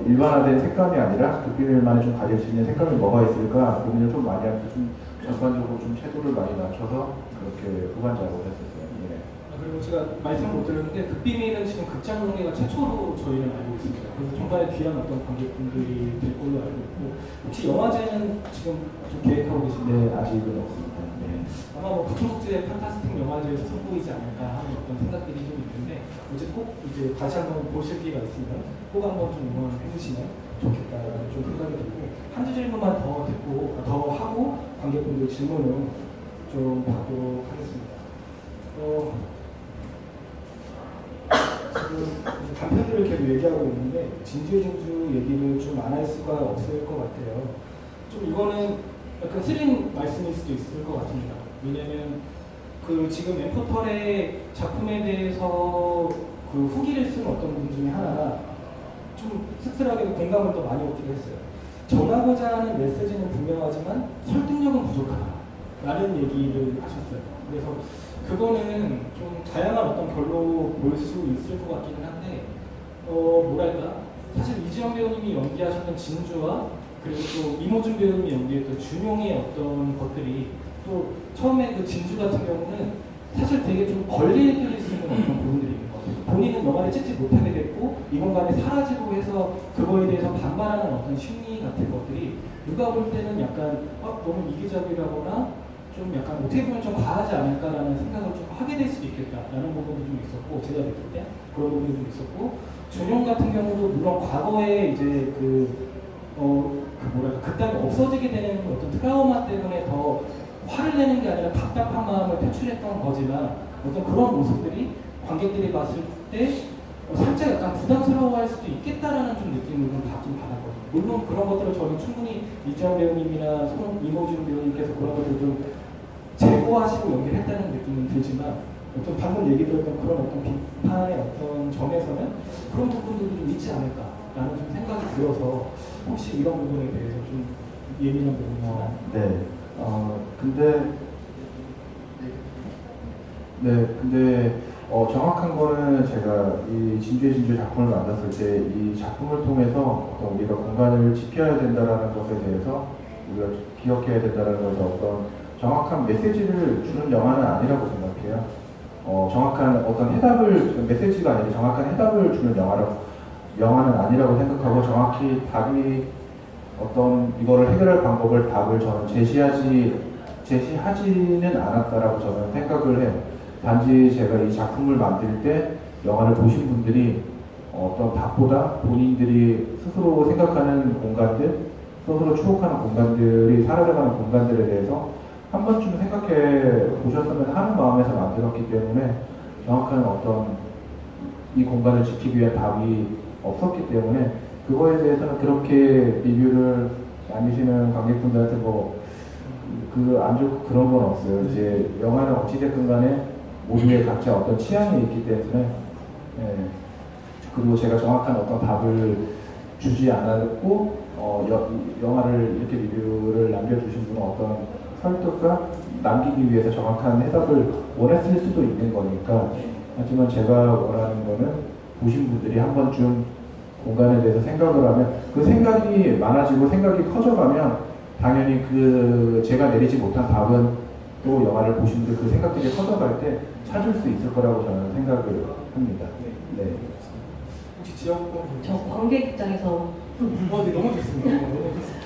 E: 일반화된 색감이 아니라 극비밀만의 좀 가질 수 있는 색감이 뭐가 있을까 고민을 좀 많이 하면서 좀 전반적으로 좀 채도를 많이 낮춰서 그렇게 후반 작업을 했었어요. 네.
A: 그리고 제가 말씀을 못 드렸는데 극비밀은 지금 극장 공개가 최초로 저희는 알고 있습니다. 그래서 정말 귀한 어떤 관객분들이 될 걸로 알고 있고 혹시 영화제는 지금 좀 계획하고 계신가요?
E: 네, 아직은 없습니다. 네.
A: 아마 뭐 부천국제 판타스틱 영화제에서 선보이지 않을까 하는 어떤 생각들이 좀 있는데 이제 꼭 이제 다시 한번 보실 기회가 있으면 꼭 한번 좀 응원해 주시면 좋겠다라는 좀 생각이 들고 한두 질문만 더 듣고 더 하고 관객분들 질문을 좀 받도록 하겠습니다. 지금 단편들을 계속 얘기하고 있는데 진주 얘기를 좀 안 할 수가 없을 것 같아요. 좀 이거는 약간 쓰린 말씀일 수도 있을 것 같습니다. 왜냐면 그 지금 엠포털의 작품에 대해서 그 후기를 쓴 어떤 분 중에 하나가 좀 씁쓸하게도 공감을 또 많이 얻기도 했어요. 전하고자 하는 메시지는 분명하지만 설득력은 부족하다라는 얘기를 하셨어요. 그래서 그거는 좀 다양한 어떤 결로 볼 수 있을 것 같기는 한데 뭐랄까 사실 이지영 배우님이 연기하셨던 진주와 그리고 또 이모준 배우님이 연기했던 준용의 어떤 것들이 또 처음에 그 진주 같은 경우는 사실 되게 좀 걸릴 수 있는 어떤 부분들이 있는 것 같아요. 본인은 영화를 찍지 못하게 됐고 이 공간에 사라지고 해서 그거에 대해서 반발하는 어떤 심리 같은 것들이 누가 볼 때는 약간 너무 이기적이라거나 좀 약간 어떻게 보면 좀 과하지 않을까라는 생각을 좀 하게 될 수도 있겠다라는 부분도 좀 있었고 제가 느낄 때 그런 부분이 좀 있었고 준용 같은 경우도 물론 과거에 이제 뭐랄까 그땅이 없어지게 되는 어떤 트라우마 때문에 더 화를 내는 게 아니라 답답한 마음을 표출했던 거지만 어떤 그런 모습들이 관객들이 봤을 때 살짝 약간 부담스러워할 수도 있겠다라는 좀 느낌을 좀 받긴 받았거든요. 물론 그런 것들을 저는 충분히 이지영 배우님이나 이모준 배우님께서 그런 것들을 좀 제거하시고 연기를 했다는 느낌은 들지만 어떤 방금 얘기 들었던 그런 어떤 비판의 어떤 점에서는 그런 부분들도 좀 있지 않을까라는 좀 생각이 들어서 혹시 이런 부분에 대해서 좀 예민한 부분이나
E: 네. 근데 정확한 거는 제가 이 진주 작품을 만났을 때 이 작품을 통해서 어떤 우리가 공간을 지켜야 된다라는 것에 대해서 우리가 기억해야 된다라는 것에 어떤 정확한 메시지를 주는 영화는 아니라고 생각해요. 정확한 어떤 메시지가 아니라 정확한 해답을 주는 영화는 아니라고 생각하고 정확히 답이 어떤 이거를 해결할 답을 저는 제시하지는 않았다라고 저는 생각을 해요. 단지 제가 이 작품을 만들 때 영화를 보신 분들이 어떤 답보다 본인들이 스스로 생각하는 공간들, 스스로 추억하는 공간들이 사라져가는 공간들에 대해서 한 번쯤 생각해 보셨으면 하는 마음에서 만들었기 때문에 정확한 어떤 이 공간을 지키기 위한 답이 없었기 때문에 그거에 대해서는 그렇게 리뷰를 남기시는 관객분들한테 안 좋고 그런 건 없어요. 이제 영화는 어찌됐든 간에 모두의 각자 어떤 취향이 있기 때문에 그리고 제가 정확한 어떤 답을 주지 않았고 영화를 이렇게 리뷰를 남겨주신 분은 어떤 설득과 남기기 위해서 정확한 해답을 원했을 수도 있는 거니까 하지만 제가 원하는 거는 보신 분들이 한 번쯤 공간에 대해서 생각을 하면 그 생각이 많아지고 생각이 커져가면 당연히 그 제가 내리지 못한 답은 또 영화를 보신 분들 그 생각들이 커져갈 때 찾을 수 있을 거라고 저는 생각을 합니다. 네.
A: 혹시 지역권?
C: 저 관객 입장에서
A: 네, 너무 좋습니다. 너무 좋습니다.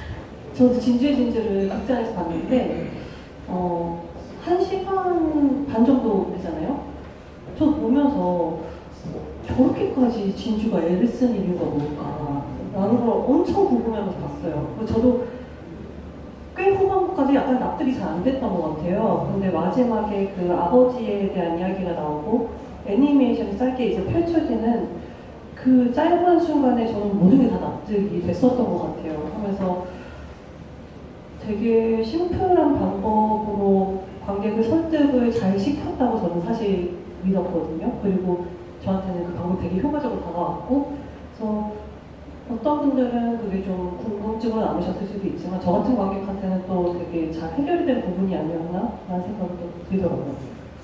C: 저도 진주의 진주를 극장에서 봤는데 1시간 반 정도 되잖아요. 저 보면서 저렇게까지 진주가 애를 쓴 이유가 뭘까 라는 걸 엄청 궁금해서 봤어요. 저도 꽤 후반부까지 약간 납득이 잘 안 됐던 것 같아요. 근데 마지막에 그 아버지에 대한 이야기가 나오고 애니메이션이 짧게 이제 펼쳐지는 그 짧은 순간에 저는 모든 게 다 납득이 됐었던 것 같아요. 하면서 되게 심플한 방법으로 관객을 설득을 잘 시켰다고 저는 사실 믿었거든요. 그리고 저한테는 그 방법이 되게 효과적으로 다가왔고, 그래서 어떤 분들은 그게 좀 궁금증을 남으셨을 수도 있지만 저 같은 관객한테는 또 되게 잘 해결이 된 부분이 아니었나 라는 생각이 또 들더라고요.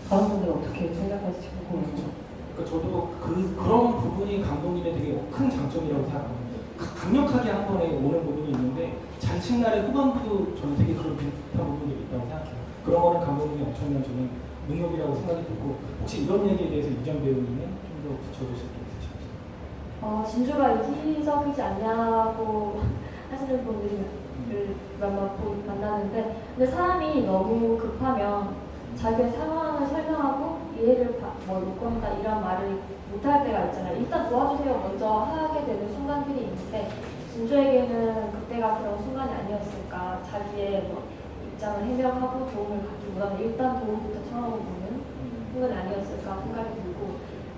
C: 다른 분들은 어떻게 생각하실지 궁금해요.
A: 그러니까 저도 그런 부분이 감독님의 되게 큰 장점이라고 생각합니다. 강력하게 한 번에 오는 부분이 있는데 잔칫날의 후반부도 저는 되게 그런 비슷한 부분이 있다고 생각해요. 그런 거는 감독님이 엄청난 저는 능력이라고 생각이 들고, 혹시 이런 얘기에 대해서 이정 배우님은 좀 더 붙여주실 게 있으실까요?
D: 진주가 이기적이지 않냐고 하시는 분들을 몇 번 만나는데, 근데 사람이 너무 급하면 자기의 상황을 설명하고 이해를 요구한다 이런 말을 못할 때가 있잖아요. 일단 도와주세요 먼저 하게 되는 순간들이 있는데, 진주에게는 그때가 그런 순간이 아니었을까. 자기의 입장을 해명하고 도움을 받기보다는 일단 도움부터 청하고보는 순간이 아니었을까 생각이 들고,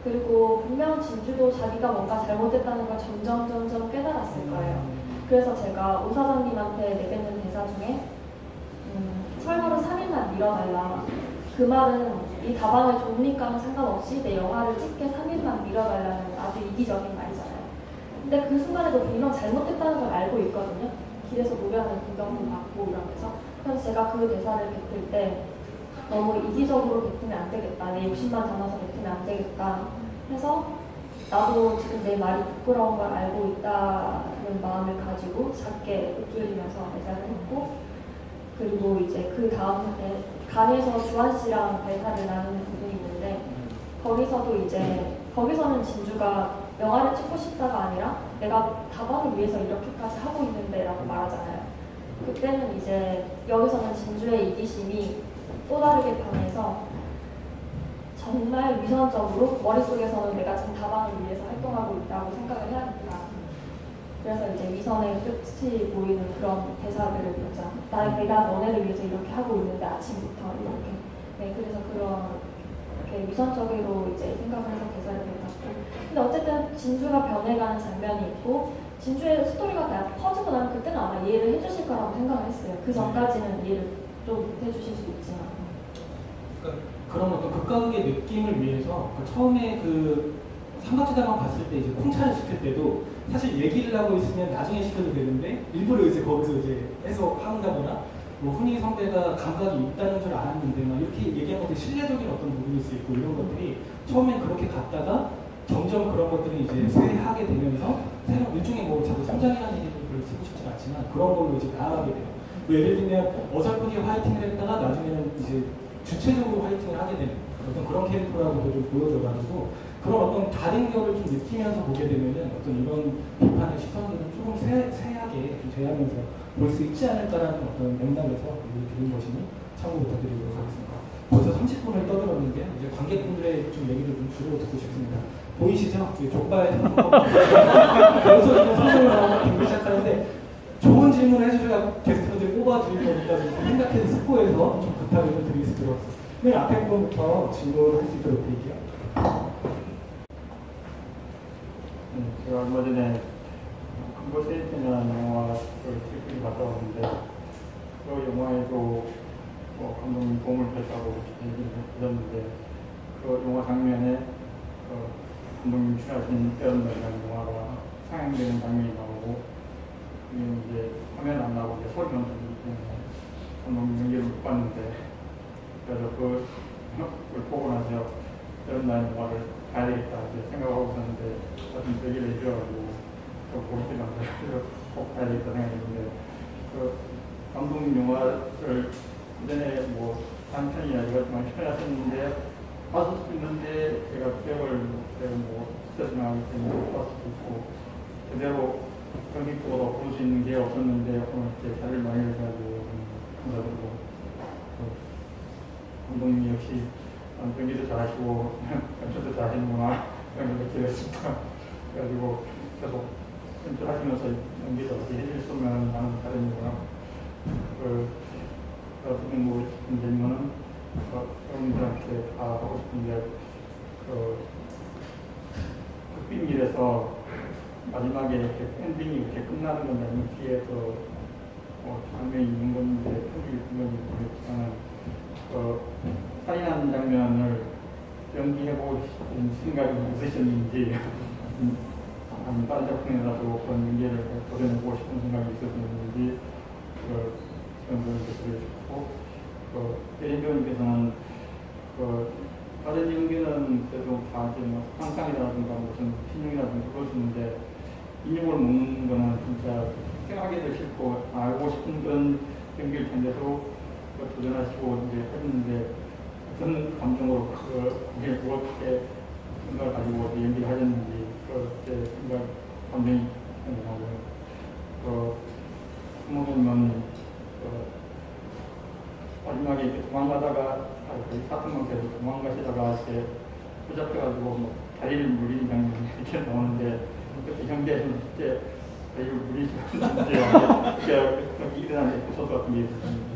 D: 그리고 분명 진주도 자기가 뭔가 잘못했다는 걸 점점 깨달았을 거예요. 그래서 제가 오 사장님한테 내뱉는 대사 중에 설거를 3일만 미뤄달라. 그 말은 이 다방을 좁으니까는 상관없이 내 영화를 찍게 3일만 미뤄달라는 아주 이기적인 말이잖아요. 근데 그 순간에도 분명 잘못했다는 걸 알고 있거든요. 길에서 노래하는 구경도 받고 이러면서. 그래서 제가 그 대사를 뱉을 때 너무 이기적으로 뱉으면 안 되겠다. 내 욕심만 담아서 뱉으면 안 되겠다. 해서 나도 지금 내 말이 부끄러운 걸 알고 있다는 마음을 가지고 작게 읊조리면서 대사를 했고, 그리고 이제 그 다음 때 간에서 주한 씨랑 대사를 나누는 부분이 있는데, 거기서는 진주가 영화를 찍고 싶다가 아니라 내가 다방을 위해서 이렇게까지 하고 있는데 라고 말하잖아요. 그때는 이제 여기서는 진주의 이기심이 또 다르게 반해서 정말 위선적으로 머릿속에서는 내가 지금 다방을 위해서 활동하고 있다고 생각을 해야 된다. 그래서 이제 위선의 끝이 보이는 그런 대사들을 보자. 내가 너네를 위해서 이렇게 하고 있는데 아침부터 이렇게. 네, 그래서 그렇게 위선적으로 이제 생각을 해서 대사를 뱉었고. 근데 어쨌든 진주가 변해가는 장면이 있고, 진주의 스토리가 다 퍼지고 나면 그때는 아마 이해를 해주실 거라고 생각을 했어요. 그 전까지는 이해를 좀 해주실 수 있지만.
A: 그러니까 그런 어떤 극과극의 느낌을 위해서 처음에 그 삼각지대만 봤을 때 이제 콩차를 시킬 때도 사실 얘기를 하고 있으면 나중에 시켜도 되는데 일부러 이제 거기서 이제 해석한다거나, 뭐 흔히 선배가 감각이 있다는 줄 알았는데 막 이렇게 얘기하는 것들이 실례적인 어떤 부분일 수 있고, 이런 것들이 처음엔 그렇게 갔다가 점점 그런 것들이 이제 쇠하게 되면서 새로운 일종의 뭐 자꾸 성장이라는 얘기를 별로 쓰고 싶지 않지만 그런 걸로 이제 나아가게 돼요. 뭐 예를 들면 어설프게 화이팅을 했다가 나중에는 이제 주체적으로 화이팅을 하게 되는 어떤 그런 캐릭터라고도 좀 보여줘가지고, 그런 어떤 다른 격을 좀 느끼면서 보게 되면은 어떤 이런 비판의 시선들은 조금 세하게 좀 제하면서 볼 수 있지 않을까라는 어떤 맥락에서 드린 것이니 참고 부탁드리도록 하겠습니다. 벌써 30분을 떠들었는데 이제 관객분들의 좀 얘기를 좀 주로 듣고 싶습니다. 보이시죠? 족발 벌써 지금 선생을 나오고 듣기 시작하는데 좋은 질문을 해주셔야 게스트분들이 뽑아드릴 거니까 좀 생각해서 스포해서 좀 부탁을 좀 드릴 수 있도록. 네, 앞에 분부터 질문을 할 수 있도록 드릴게요.
F: 제가 얼마 전에 컨버세이션이라는 영화를 실제로 갔다 왔는데, 그 영화에도 감독님 도움을 줬다고 얘기를 들었는데, 그 영화 장면에 감독님 출연하신 에런맨이라는 영화가 상영되는 장면이 나오고, 이제 화면 안 나오고 이제 소리만 들리기 때문에 감독님 연기를 못 봤는데, 그래서 그걸 보고 나서 에런맨 영화를 가야 되겠다 생각하고 있었는데, 같은 얘기를 해주셔가지고 보시는 분들 꼭 봐야 되겠다 생각했는데 그 감독님 영화를 그전에 뭐 단편이나 이것만 편하셨는데 봤을 수도 있는데 제가 기억을 뭐 스트레스 나기 때문에 봤을 수도 있고 제대로 경기적으로 볼 수 있는 게 없었는데 오늘 이렇게 자리를 많이 해가지고 감사드리고 감독님 역시 경기도 잘하시고 연출도 잘하시는구나 이런 걸 느끼겠습니다. 그래가지고 계속 연출하시면서 연기도 어떻게 해줄 수 있으면 나는 잘했는구나. 어떻게 뭐 싶은 질문은 여러분들한테 다 하고 싶은 게 극빈밀에서 마지막에 이렇게 엔딩이 이렇게 끝나는 건 아니면 뒤에 장면이 있는 건데 편집이 있는 건지 모르겠지만 살인하는 장면을 연기해보고 싶은 생각이 있으셨는지 아니면 다른 작품이라도 그런 연기를 도전해보고 싶은 생각이 있으셨는지 그런 걸 들으셨고 예림배우님께서는 다른 연기는 그래도 다 이제 뭐 상상이라든가 무슨 신용이라든가 그럴 수 있는데 인용을 먹는 거는 진짜 생각하기도 싫고 알고 싶은 그런 연기일 텐데도 도전하시고 이제 했는데 어떤 감정으로 그게 어떻게 생각을 가지고 연기를 하셨는지 그때 생각 감정이 나고요. 부모님은 마지막에 이렇게 도망가다가 사슴한테 도망가시다가 이렇게 붙잡혀가지고 뭐 다리를 물리는 장면이 이렇게 나오는데 그때 현대에서는 그때 다리를 물리시는지 이렇게 일어나는 에피소드 같은 게 있었습니다.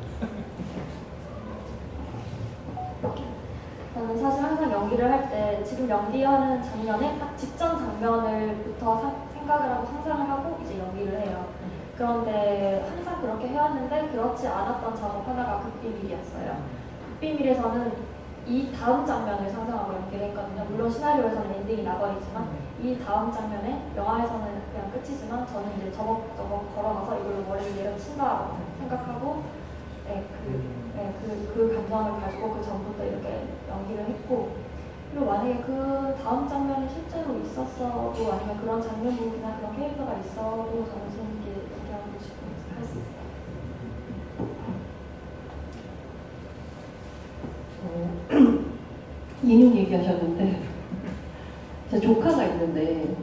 D: 저는 사실 항상 연기를 할 때 지금 연기하는 장면에 딱 직전 장면을부터 생각을 하고 상상을 하고 이제 연기를 해요. 그런데 항상 그렇게 해왔는데 그렇지 않았던 작업 하나가 극비밀이었어요. 극비밀에서는 이 다음 장면을 상상하고 연기를 했거든요. 물론 시나리오에서는 엔딩이 나버리지만 이 다음 장면에 영화에서는 그냥 끝이지만 저는 이제 저벅저벅 걸어가서 이걸로 머리를 내려친다 생각하고 그 감정을 가지고 그 전부터 이렇게 연기를 했고 그리고 만약에 그 다음 장면이 실제로 있었어도 아니면 그런 장면 부분이나 그런 캐릭터가 있어도 저는 재밌게 연기하고 싶고 할 수 있어요.
C: 인용 얘기하셨는데 제 조카가 있는데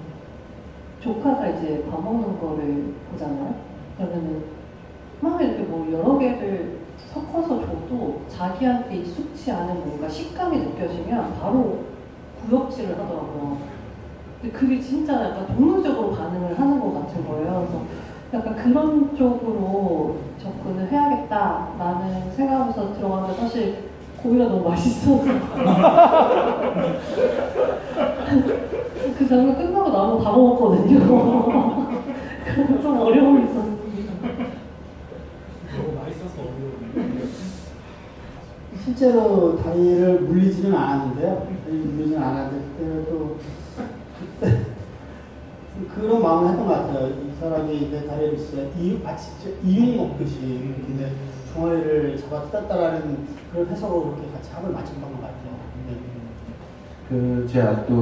C: 조카가 이제 밥 먹는 거를 보잖아요. 그러면은 막 이렇게 뭐 여러 개를 섞어서 줘도 자기한테 익숙치 않은 뭔가 식감이 느껴지면 바로 구역질을 하더라고요. 근데 그게 진짜 약간 동물적으로 반응을 하는 것 같은 거예요. 그래서 약간 그런 쪽으로 접근을 해야겠다라는 생각하면서 들어갔는데 사실 고기가 너무 맛있어서 그 장면 끝나고 나면 다 먹었거든요. 좀 어려움이 있었습니다.
A: 너무 맛있어서 어려워요.
B: 실제로 다리를 물리지는 않았는데요. 물리지는 않았는데 그때도 그때 그런 마음을 했던 것 같아요. 이 사람이 내 다리를 진짜 마치 이육 먹듯이 근데 종아리를 잡아 뜯었다라는 그런 해석으로 그렇게 같이 합을 맞춘 것 같아요.
E: 제 아직도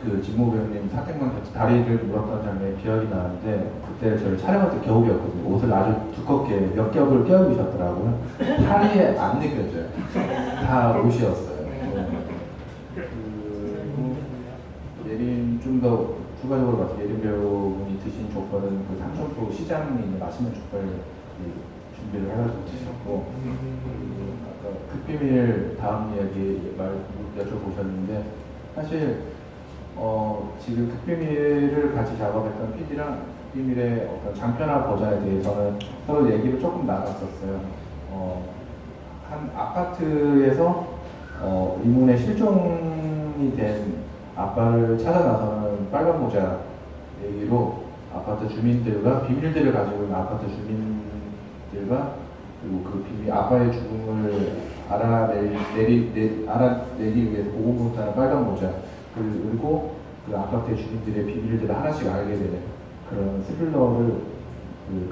E: 그 진모 배우님 사택만 같이 다리를 물었던 장면이 기억이 나는데 그때 저희 촬영할 때 겨울이었거든요. 옷을 아주 두껍게 몇 겹을 껴입으셨더라고요. 다리에 안 느껴져요. 다 옷이었어요. 예린 좀 더 추가적으로 봐서 예린 배우분이 드신 족발은 그 삼천포 시장에 있는 맛있는 족발 준비를 해가지고 드셨고 아까 극비밀 다음 이야기 여쭤보셨는데 사실 지금 극비밀을 같이 작업했던 PD랑 극비밀의 어떤 장편화 버전에 대해서는 서로 얘기를 조금 나눴었어요. 한 아파트에서 이문에 실종이 된 아빠를 찾아 나서는 빨간 모자 얘기로 아파트 주민들과 비밀들을 가지고 있는 아파트 주민들과 그리고 그 비밀 아빠의 죽음을 알아내기 위해서 보고부탁하는 빨간 모자 그리고 그 아파트의 주민들의 비밀들을 하나씩 알게 되는 그런 스릴러를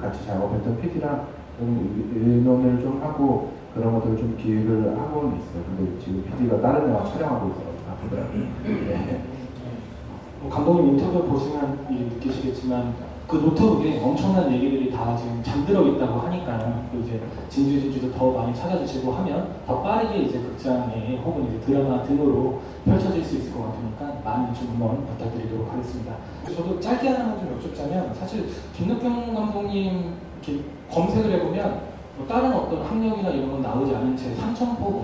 E: 같이 작업했던 PD랑 좀 의논을 좀 하고 그런 것들을 좀 기획을 하고는 있어요. 근데 지금 PD가 다른 영화 촬영하고 있어서 바쁘더라고요. 네.
A: 감독님 인터뷰 보시면 느끼시겠지만 그 노트북에 엄청난 얘기들이 다 지금 잠들어 있다고 하니까 또 이제 진주도 더 많이 찾아주시고 하면 더 빠르게 이제 극장에 혹은 이제 드라마 등으로 펼쳐질 수 있을 것 같으니까 많은 좀 응원 부탁드리도록 하겠습니다. 저도 짧게 하나만 좀 여쭙자면 사실 김덕경 감독님 이렇게 검색을 해보면 뭐 다른 어떤 학력이나 이런 건 나오지 않은 채 삼천포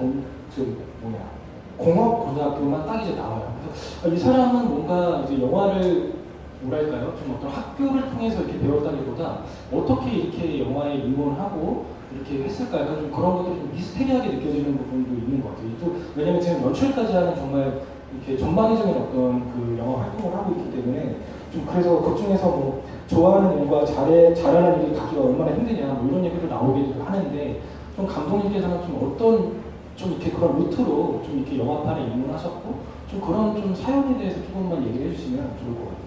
A: 공업고등학교만 딱 이제 나와요. 그래서 이 사람은 뭔가 이제 영화를 뭐랄까요? 좀 어떤 학교를 통해서 이렇게 배웠다기보다 어떻게 이렇게 영화에 입문하고 이렇게 했을까? 약간 좀 그런 것들이 좀 미스테리하게 느껴지는 부분도 있는 것 같아요. 또 왜냐면 지금 연출까지 하는 정말 이렇게 전방위적인 어떤 그 영화 활동을 하고 있기 때문에 좀 그래서 그 중에서 뭐 좋아하는 일과 잘하는 일이 갖기가 얼마나 힘드냐 뭐 이런 얘기도 나오기도 하는데 좀 감독님께서는 좀 어떤 좀 이렇게 그런 루트로 좀 이렇게 영화판에 입문하셨고 좀 그런 좀 사연에 대해서 조금만 얘기를 해주시면 좋을 것 같아요.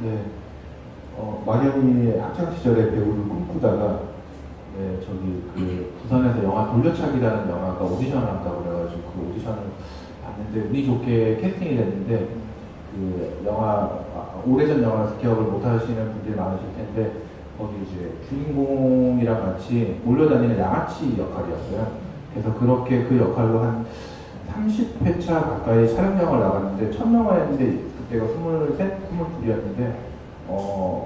E: 네, 막연히 학창 시절에 배우를 꿈꾸다가 네, 저기 그 부산에서 영화 돌려차기라는 영화가 오디션을 한다고 그래가지고 그 오디션을 봤는데 운이 좋게 캐스팅이 됐는데 그 영화 오래전 영화라서 기억을 못 하시는 분들이 많으실 텐데 거기 이제 주인공이랑 같이 몰려다니는 양아치 역할이었어요. 그래서 그렇게 그 역할로 한 30회차 가까이 촬영장을 나갔는데 첫 영화였는데 그때가 23, 22였는데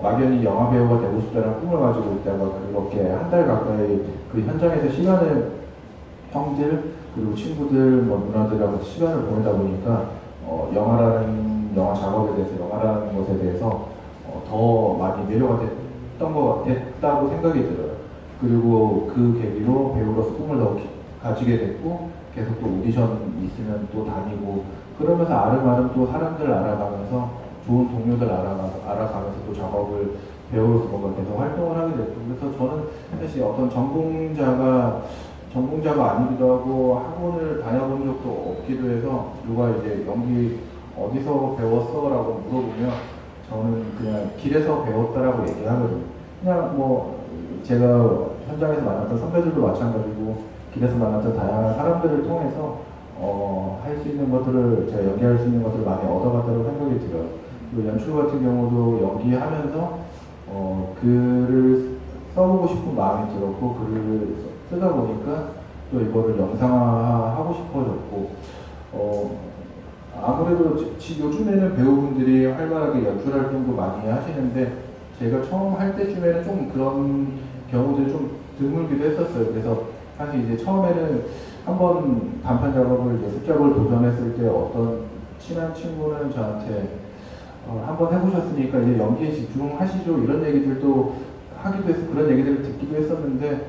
E: 막연히 영화 배우가 되고 싶다는 꿈을 가지고 있다가 그렇게 한 달 가까이 그 현장에서 시간을 형들 그리고 친구들 뭐 누나들하고 시간을 보내다 보니까 영화 작업에 대해서 영화라는 것에 대해서 더 많이 매료가 됐다고 생각이 들어요. 그리고 그 계기로 배우로서 꿈을 더 가지게 됐고 계속 또 오디션 있으면 또 다니고 그러면서 아름아름 또 사람들 알아가면서 좋은 동료들 알아가면서 또 작업을 배우로서 뭔가 계속 활동을 하게 됐고 그래서 저는 사실 어떤 전공자가 아니기도 하고 학원을 다녀본 적도 없기도 해서 누가 이제 연기 어디서 배웠어? 라고 물어보면 저는 그냥 길에서 배웠다라고 얘기하거든요. 그냥 뭐 제가 현장에서 만났던 선배들도 마찬가지고 길에서 만났던 다양한 사람들을 통해서 할 수 있는 것들을 제가 연기할 수 있는 것들을 많이 얻어갔다고 생각이 들어요. 그리고 연출 같은 경우도 연기하면서 글을 써보고 싶은 마음이 들었고 글을 쓰다 보니까 또 이거를 영상화하고 싶어졌고 아무래도 요즘에는 배우분들이 활발하게 연출 활동도 많이 하시는데 제가 처음 할 때쯤에는 좀 그런 경우들이 좀 드물기도 했었어요. 그래서 사실 이제 처음에는 한번 단편 작업을 이제 습작을 도전했을 때 어떤 친한 친구는 저한테 한번 해보셨으니까 이제 연기에 집중하시죠 이런 얘기들도 하기도 해서 그런 얘기들을 듣기도 했었는데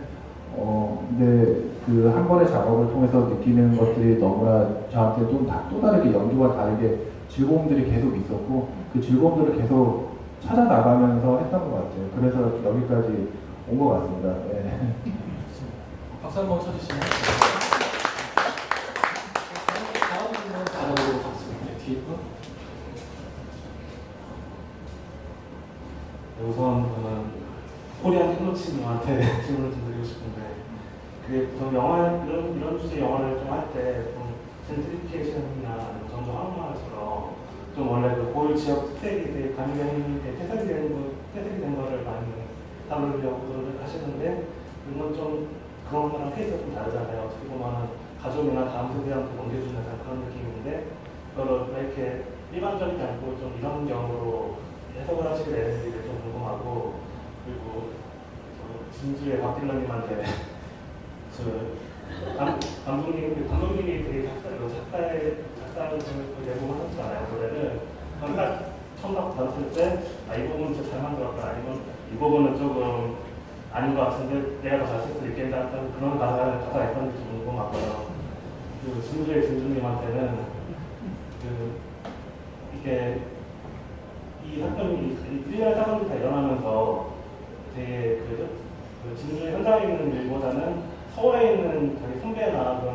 E: 근데 그 한 번의 작업을 통해서 느끼는 것들이 너무나 저한테 또 다르게 연기와 다르게 즐거움들이 계속 있었고 그 즐거움들을 계속 찾아나가면서 했던 것 같아요. 그래서 여기까지 온 것 같습니다. 네.
A: 박수 한번 쳐주시면 다음 질문 받아보도록 하겠습니다. 뒤에 분.
G: 우선 저는 코리안 텔로치님한테 질문을 좀 드리고 싶은데 그게 보통 영화 이런 주제 영화를 좀 할 때 좀 젠트리피케이션이나 전조 한국만화처럼 좀 원래 그 고유 지역 특색이 되게 강조된 태색이 된 거를 많이 다루려고 노력을 하시는데 이건 좀 그런 거랑 페이스가 좀 다르잖아요. 어떻게 보면 가족이나 다음 세대한테 넘겨주는 그런 느낌인데 그걸 왜 이렇게 일반적이지 않고 좀 이런 경우로 해석을 하시게 되는지 좀 궁금하고 그리고 진주의 박딜러님한테 감독님이 되게 작사를 내공하셨잖아요 노래를. 딱 처음 들었을 때 이 부분은 진짜 잘 만들었다 아니면 이 부분은 조금 아닌 것 같은데 내가 더 잘 쓸 수 있겠다 그런 가사가 있었는지 좀 궁금하고요. 그리고 진주의 진주님한테는 이게 이 사건이 일련의 사건이 다 일어나면서 되게 그 진주의 현장에 있는 일보다는 서울에 있는 자기 선배나 그런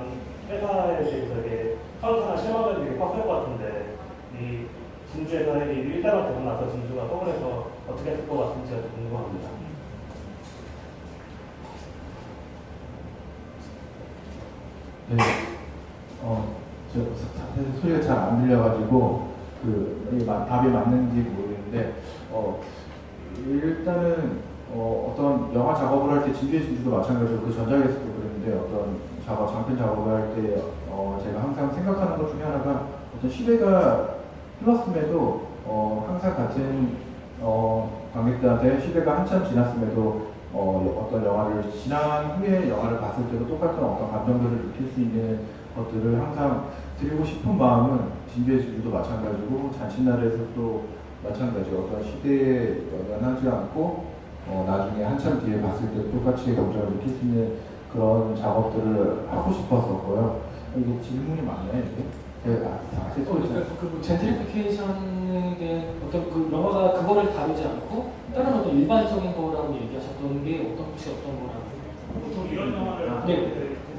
G: 회사에 대해서 되게 선수나 실망감이 되게 컸을 것 같은데 이 진주에서 이 일대가 되고 나서 진주가 서울에서 어떻게 했을 것 같은지 궁금합니다.
E: 네. 사실 소리가 잘 안 들려가지고 답이 맞는지 모르겠는데 일단은 어떤 영화 작업을 할 때 진주의 진주도 마찬가지로 그 전작에서도 그랬는데 어떤 장편 작업을 할 때 제가 항상 생각하는 것 중에 하나가 어떤 시대가 흘렀음에도 항상 같은 관객들한테 시대가 한참 지났음에도 어떤 영화를 지난 후에 영화를 봤을 때도 똑같은 어떤 감정들을 느낄 수 있는 것들을 항상 드리고 싶은 마음은 진주의 진주도 마찬가지고 잔칫날에서도 마찬가지로 어떤 시대에 연연하지 않고 나중에 한참 뒤에 봤을 때 똑같이 감정을 느낄 수 있는 그런 작업들을 하고 싶었었고요. 이게 질문이 많나요, 이게?
A: 그 젠트리피케이션에 대한 어떤 그 영화가 그거를 다루지 않고 다른 어떤 일반적인 거라고 얘기하셨던 게 혹시 어떤 거라고?
G: 보통 이런 영화를
A: 네.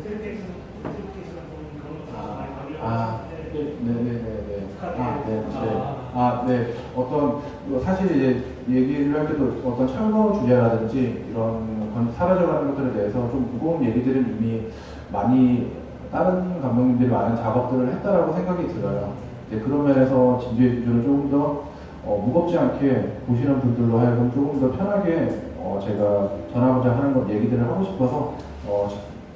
G: 젠트리피케이션 그런 것도 많이 관리하는데
E: 네. 어떤 사실 이제 얘기를 할 때도 어떤 철거 주제라든지 이런 사라져가는 것들에 대해서 좀 무거운 얘기들은 이미 많이 다른 감독님들이 많은 작업들을 했다라고 생각이 들어요. 이제 그런 면에서 진주의 진주를 조금 더 무겁지 않게 보시는 분들로 하여금 조금 더 편하게 제가 전하고자 하는 것 얘기들을 하고 싶어서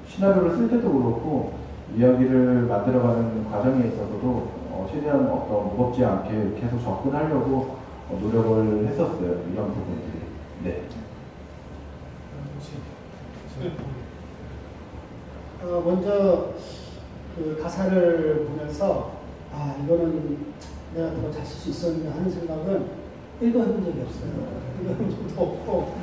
E: 시나리오를 쓸 때도 그렇고 이야기를 만들어가는 과정에 있어서도 최대한 어떤 무겁지 않게 계속 접근하려고 노력을 했었어요. 이런 부분들이. 네.
B: 먼저 그 가사를 보면서 이거는 내가 더 잘 쓸 수 있었는데 하는 생각은 읽어본 적이 없어요. 읽어본 적도 없고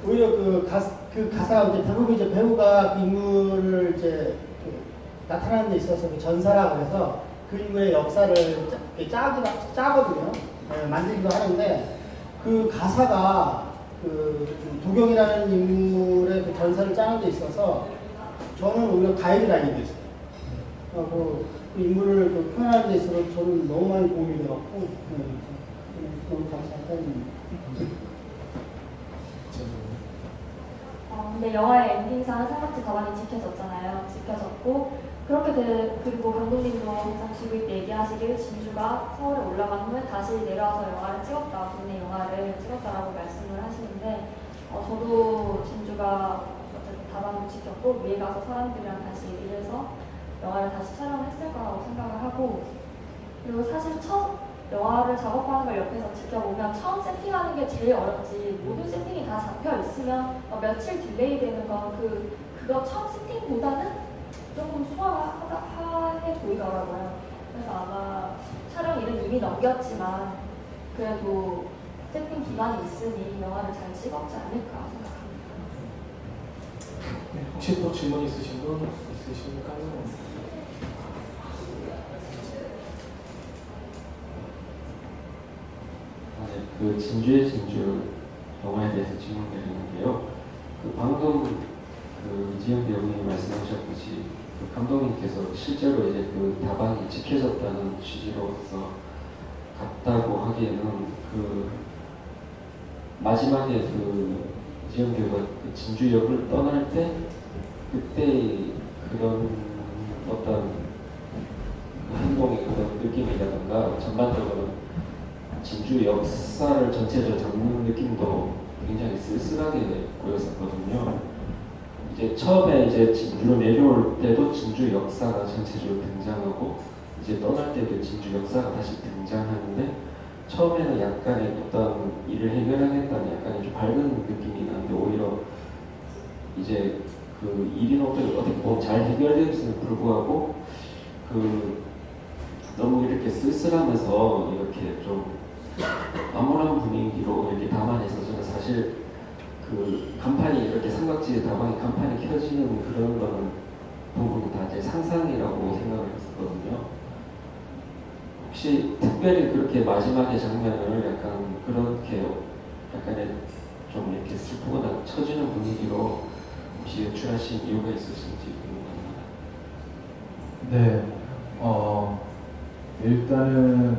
B: 오히려 그 가사가 이제 대부분 이제 배우가 그 인물을 이제 나타나는 데 있어서 그 전사라 그래서 그 인물의 역사를 짜거든요. 만들기도 하는데 그 가사가 그 도경이라는 인물의 그 전사를 짜는 데 있어서 저는 오히려 가이드라인이 됐어요. 그 인물을 표현하는 데 있어서 저는 너무 많이 도움이 되었고 너무 감사합니다.
D: 근데 영화의 엔딩상 삼각지 가방이 지켜졌잖아요. 지켜졌고 그리고 감독님도 항상 지구일 때 얘기하시길 진주가 서울에 올라간 후에 다시 내려와서 영화를 찍었다, 국내 영화를 찍었다라고 말씀을 하시는데 저도 진주가 가방을 지켰고 위에 가서 사람들이랑 다시 얘기를 해서 영화를 다시 촬영했을 거라고 생각을 하고, 그리고 사실 첫 영화를 작업하는 걸 옆에서 지켜보면 처음 세팅하는 게 제일 어렵지, 모든 세팅이 다 잡혀 있으면 며칠 딜레이 되는 건 그거 처음 세팅보다는 조금 수월해 보이더라고요. 그래서 아마 촬영일은 이미 넘겼지만 그래도 세팅 기간이 있으니 영화를 잘 찍었지 않을까 생각합니다.
A: 네, 혹시 또 질문 있으신 분 있으실까요?
H: 그 진주의 진주 영화에 대해서 질문드리는데요. 방금 이지영 배우님이 말씀하셨듯이 감독님께서 실제로 이제 다방이 지켜졌다는 취지로서 갔다고 하기에는 마지막에 이지영 배우가 진주 역을 떠날 때 그때 그런 어떤 행동의 그런 느낌이라든가 전반적으로 진주 역사를 전체적으로 잡는 느낌도 굉장히 쓸쓸하게 보였었거든요. 이제 처음에 이제 진주로 내려올 때도 진주 역사가 전체적으로 등장하고 이제 떠날 때도 진주 역사가 다시 등장하는데 처음에는 약간의 어떤 일을 해결하겠다는 약간의 좀 밝은 느낌이 나는데 오히려 이제 일이 어떻게 보면 잘 해결되었음에도 불구하고 너무 이렇게 쓸쓸하면서 이렇게 좀 암울한 분위기로 이렇게 담아내서 저는 사실 간판이 이렇게 삼각지에 다방에 간판이 켜지는 그런 거는 부분이 다 제 상상이라고 생각을 했었거든요. 혹시 특별히 그렇게 마지막의 장면을 약간 그렇게 약간의 좀 이렇게 슬프거나 처지는 분위기로 혹시 연출하신 이유가 있으신지 궁금합니다.
E: 네, 일단은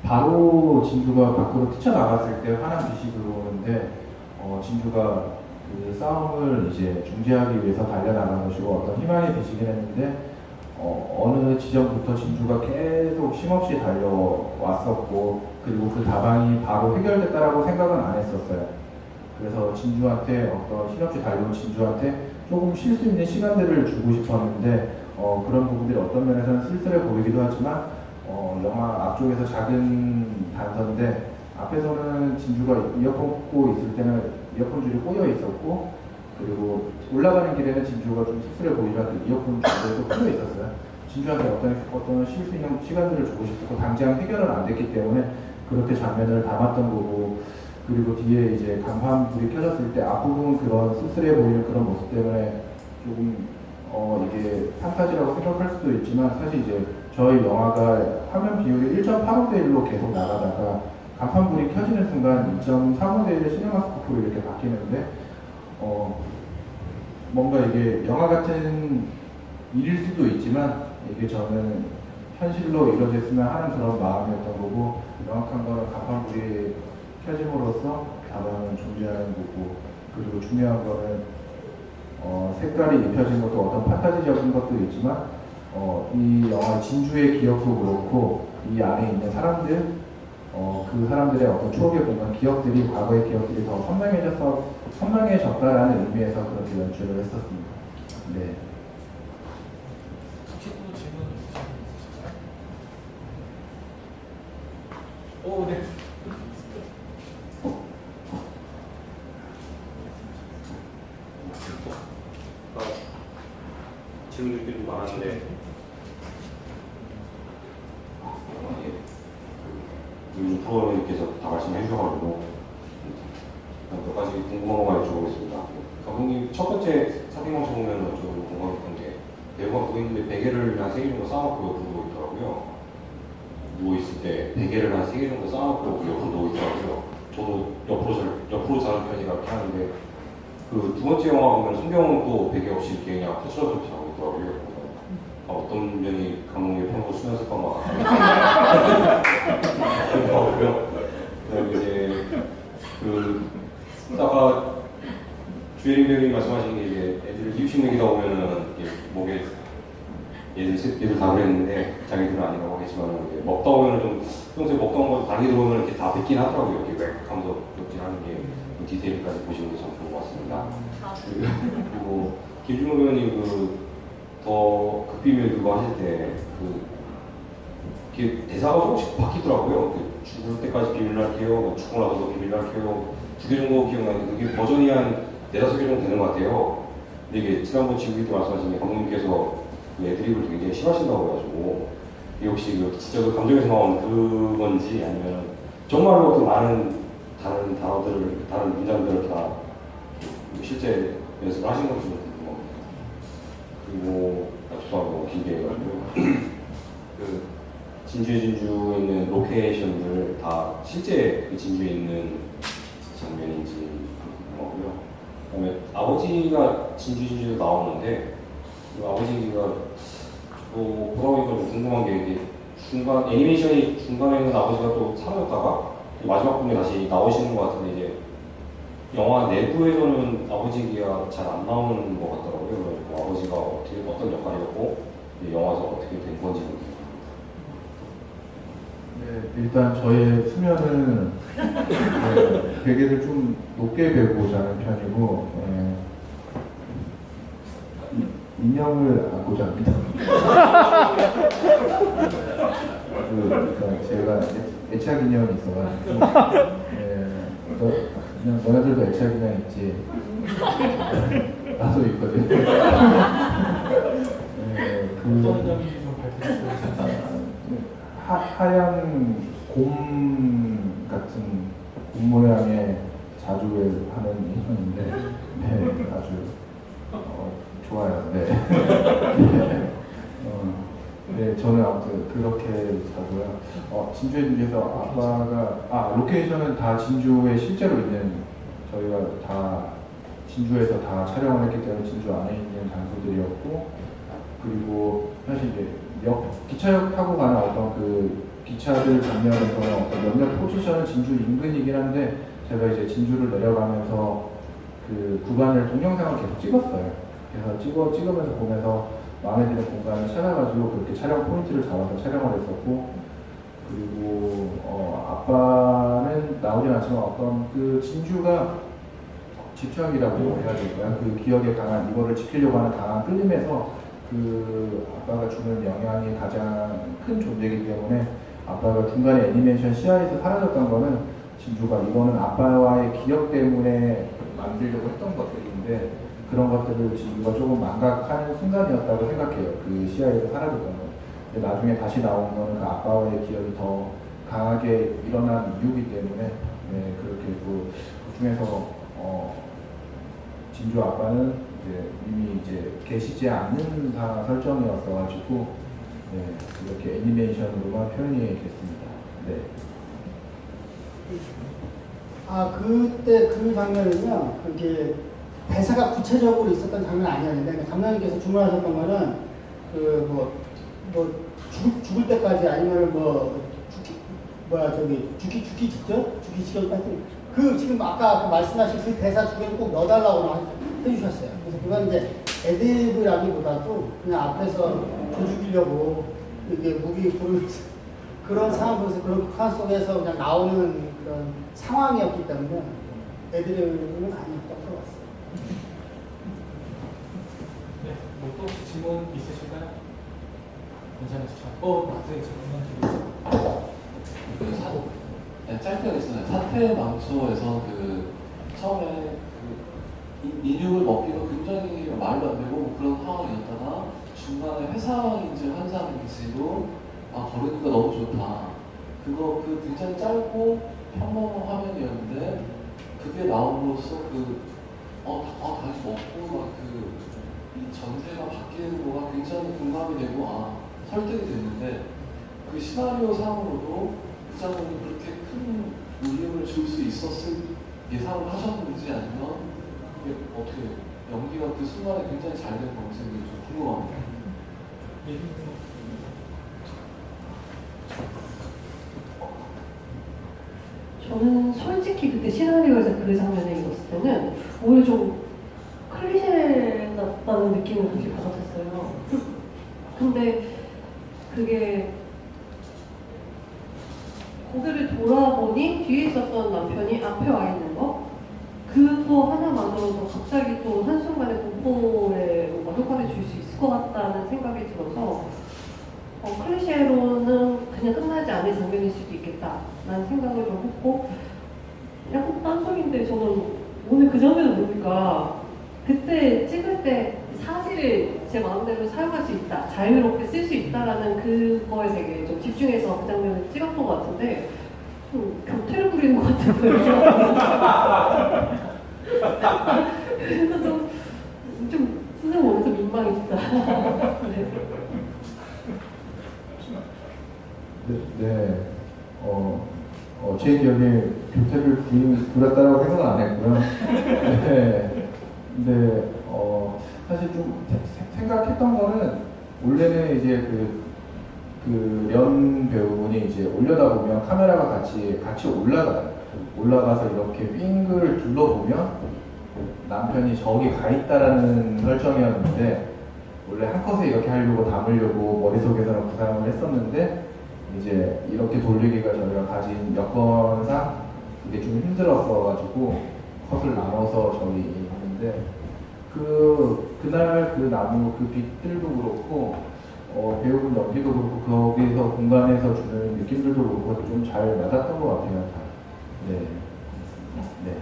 E: 바로 진주가 밖으로 뛰쳐나갔을 때 환한 빛이 들어오는데 진주가 그 싸움을 이제 중지하기 위해서 달려나간 것이고 어떤 희망의 빛이긴 했는데 어느 지점부터 진주가 계속 쉼없이 달려왔었고, 그리고 그 다방이 바로 해결됐다라고 생각은 안 했었어요. 그래서 진주한테 어떤 쉼없이 달려온 진주한테 조금 쉴 수 있는 시간들을 주고 싶었는데, 그런 부분들이 어떤 면에서는 쓸쓸해 보이기도 하지만, 영화 앞쪽에서 작은 단서인데, 앞에서는 진주가 이어폰 꽂고 있을 때는 이어폰 줄이 꼬여 있었고, 그리고 올라가는 길에는 진주가 좀 씁쓸해 보이지만 그 이어폰 줄도 꼬여 있었어요. 진주한테 어떤 쉴 수 있는 시간들을 주고 싶고, 당장 해결은 안 됐기 때문에 그렇게 장면을 담았던 거고, 그리고 뒤에 이제 간판불이 켜졌을 때 앞부분 그런 씁쓸해 보이는 그런 모습 때문에 조금 이게 판타지라고 생각할 수도 있지만, 사실 이제 저희 영화가 화면 비율이 1.85:1로 계속 나가다가 간판불이 켜지는 순간 2.35:1 시네마스코프로 이렇게 바뀌는데, 뭔가 이게 영화 같은 일일 수도 있지만, 이게 저는 현실로 이루어졌으면 하는 그런 마음이었던 거고, 명확한 거는 간판불이 켜짐으로써 다방을 준비하는 거고, 그리고 중요한 거는 색깔이 입혀진 것도 어떤 판타지적인 것도 있지만, 이 영화 진주의 기억도 그렇고, 이 안에 있는 사람들, 그 사람들의 어떤 추억의 공간, 기억들이, 과거의 기억들이 더 선명해졌다라는 의미에서 그렇게 연출을 했었습니다. 네.
A: 혹시 또 질문 있으실까요? 오, 네.
I: 질문들이 좀 많았는데, 요즘 프로님께서 다 말씀해 주셔가지고 몇 가지 궁금한 것만 여쭤보겠습니다. 감독님 첫 번째 사진망청 보면 좀 궁금했던 게, 배우가 누워있는데 베개를 한 3개 정도 쌓아놓고 옆으로 누워있더라고요. 누워있을 때 베개를 한 3개 정도 쌓아놓고 옆으로 누워있더라고요. 저도 옆으로 자는 편이라 이렇게 하는데, 그 두 번째 영화 보면 송경은 또 베개 없이 이렇게 그냥 퍼쳐서 자고 있더라고요. 어떤 면이 감독의 평소 수면 습관과 같고요. 그다음에 이제 아까 주혜림 배우님 말씀하신 게, 이제 애들을 이웃식 먹이다 보면은 목에 얘들 다 그랬는데 자기들은 아니라고 하겠지만, 이제 먹다 보면은 좀 평소에 먹던 거 다르게 들어오면 이렇게 다 뱉긴 하더라고요. 이렇게 왜 하면서 덕질하는 게 디테일까지 보시는 게 참 좋은 것 같습니다. 그리고 김준호 배우님 더 극비밀 그거 하실 때 대사가 조금씩 바뀌더라고요. 죽을 때까지 비밀 날게요, 죽고 나서도 비밀 날게요, 2개 정도 기억나는데 그게 버전이 한 4-5개 정도 되는 것 같아요. 근데 이게 지난번 지구기 때 말씀하신 게 감독님께서 그 애드립을 굉장히 싫어하신다고 해가지고, 이게 혹시 진짜 그 감정에서 나온 그건지, 아니면 정말로 그 많은 다른 단어들을, 다른 문장들을 다 실제 연습을 하신 건지 좀 궁금합니다. 그리고 죄송합니다, 길게 해가지고 진주에 있는 로케이션들 다 실제 그 진주에 있는 장면인지 궁금하고요. 그다음에 아버지가 진주에서 나오는데, 그 아버지가 보다 보니까 좀 궁금한 게, 이게 애니메이션이 중간에는 아버지가 또 사라졌다가 마지막 부분에 다시 나오시는 것 같은데, 이제 영화 내부에서는 아버지 얘기가 잘 안 나오는 것 같더라고요. 그래서 아버지가 어떤 역할이었고 영화에서 어떻게 된 건지 모르겠습니다.
E: 네, 일단 저의 수면은 베개를 좀 높게 베고 자는 편이고, 인형을 안고 잡니다. 그러니까 제가 애착 인형이 있어가지고, 그냥 너네들도 애착 인형 있지, 나도 있거든.
A: 어떤 점이 좀 밝혀주세요.
E: 하얀 곰 같은 곰 모양의 자주를 하는 인형인데, 네, 아주 좋아요. 네. 네, 저는 아무튼 그렇게 자고요. 진주에서 아빠가, 로케이션은 다 진주에 실제로 있는, 저희가 다 진주에서 다 촬영을 했기 때문에 진주 안에 있는 장소들이었고, 그리고 사실 이제 기차역 타고 가는 어떤 그 기차들 장면에서 어떤 몇몇 포지션은 진주 인근이긴 한데, 제가 이제 진주를 내려가면서 그 구간을 동영상을 계속 찍었어요. 그래서 찍으면서 보면서 마음에 드는 공간을 찾아가지고 그렇게 촬영 포인트를 잡아서 촬영을 했었고, 그리고 아빠는 나오진 않지만 어떤 그 진주가 집착이라고 해야 될까요? 그 기억에 강한, 이거를 지키려고 하는 강한 끌림에서 그 아빠가 주는 영향이 가장 큰 존재이기 때문에 아빠가 중간에 애니메이션 시야에서 사라졌던 거는 진주가 이거는 아빠와의 기억 때문에 만들려고 했던 것들인데 그런 것들을 진주가 조금 망각하는 순간이었다고 생각해요. 그 시야에서 사라졌던 거. 근데 나중에 다시 나온 거는 그 아빠와의 기억이 더 강하게 일어난 이유이기 때문에 네, 그렇게 그 중에서 진주 아빠는 이미 계시지 않는 설정이었어가지고 네, 이렇게 애니메이션으로만 표현이 됐습니다. 네.
B: 그때 그 장면은요, 그게 대사가 구체적으로 있었던 장면은 아니었는데, 그러니까 감독님께서 주문하셨던 거는 죽을 때까지 아니면 죽기 직전까지 그 지금 아까 말씀하신 그 대사 중에 꼭 넣어달라고 해주셨어요. 그래서 그건 이제 애드리브라기보다도 그냥 앞에서 저 죽이려고 이게 무기 부르면서 그런 상황 보면서 그런 극한 속에서 그냥 나오는 그런 상황이었기 때문에 애드리브는 아니었던 것 같습니다.
A: 네, 또 질문 있으실까요? 괜찮으시죠? 맞아요. 질문만
J: 짧게 하겠습니다. 사태망초에서 처음에 인육을 먹기도 굉장히 말도 안 되고 그런 상황이었다가 중간에 회상인지 환상인지로 거르니까 너무 좋다. 그 굉장히 짧고 평범한 화면이었는데 그게 나옴으로써 다시 먹고 이 전세가 바뀌는 거가 굉장히 공감이 되고 설득이 됐는데 그 시나리오 상으로도 그 장면이 그렇게 큰 울림을 줄 수 있었을 예상을 하셨는지 아니면 어떻게 연기가 그 순간에 굉장히 잘 된 건지 좀 궁금합니다.
C: 저는 솔직히 그때 시나리오에서 그 장면을 읽었을 때는 오히려 좀 클리셰 같다는 느낌을 사실 받았었어요. 근데 그게 고개를 돌아보니 뒤에 있었던 남편이 앞에 와 있는 거, 그거 하나만으로도 갑자기 또 한순간에 공포에 뭔가 효과를 줄 수 있을 것 같다는 생각이 들어서 클리셰로는 그냥 끝나지 않을 장면일 수도 있겠다라는 생각을 좀 했고, 약간 딴소리인데 저는 오늘 그 장면을 보니까 그때 찍을 때 사실을 제 마음대로 사용할 수 있다, 자유롭게 쓸 수 있다라는 그거에 되게 좀 집중해서 그 장면을 찍었던 것 같은데 좀 교태를 부리는 것 같은 거예요. 그래서 좀 스스로 보면서 민망했다.
E: 네. 제 기억에 교태를 부렸다라고 생각은 안 했고요. 네. 근데 사실 좀 생각했던 거는 원래는 이제 련 배우분이 이제 올려다 보면 카메라가 같이 올라가요. 올라가서 이렇게 빙글 둘러보면 남편이 저기 가 있다라는 설정이었는데 원래 한 컷에 이렇게 하려고 담으려고 머릿속에서는 구상을 했었는데 이제 이렇게 돌리기가 저희가 가진 여건상 이게 좀 힘들었어가지고 컷을 나눠서 저희 하는데 그날 그 나무 그 빛들도 그렇고 배우분 연기도 그렇고 거기서 공간에서 주는 느낌들도 그렇고 좀 잘 맞았던 것 같아요. 네. 네.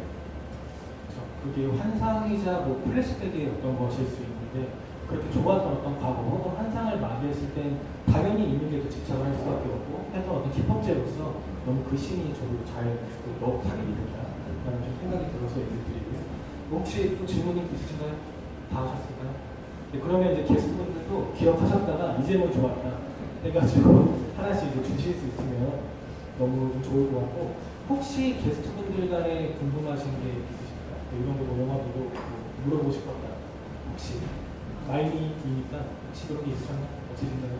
A: 그게 환상이자 플래시백의 어떤 것일 수 있는데 그렇게 좋았던 어떤 과거 혹은 환상을 마주했을 땐 당연히 인물에도 집착을 할 수밖에 없고 했던 어떤 기법제로서 너무 그 신이 저도 잘 넣어가게 되겠다라는 좀 생각이 들어서 얘기를 드리고요. 혹시 또 질문이 있으신가요? 다 하셨을까요? 네, 그러면 이제 게스트분들도 기억하셨다가 이 질문 좋았다 해가지고 하나씩 이제 주실 수 있으면 너무 좀 좋을 것 같고, 혹시 게스트분들 간에 궁금하신 게 있으실까요? 네, 이런 거 영화 보고 물어보고 싶었다. 혹시 마이니니까 혹시 그런 게 있으셨나요? 어떠신가요?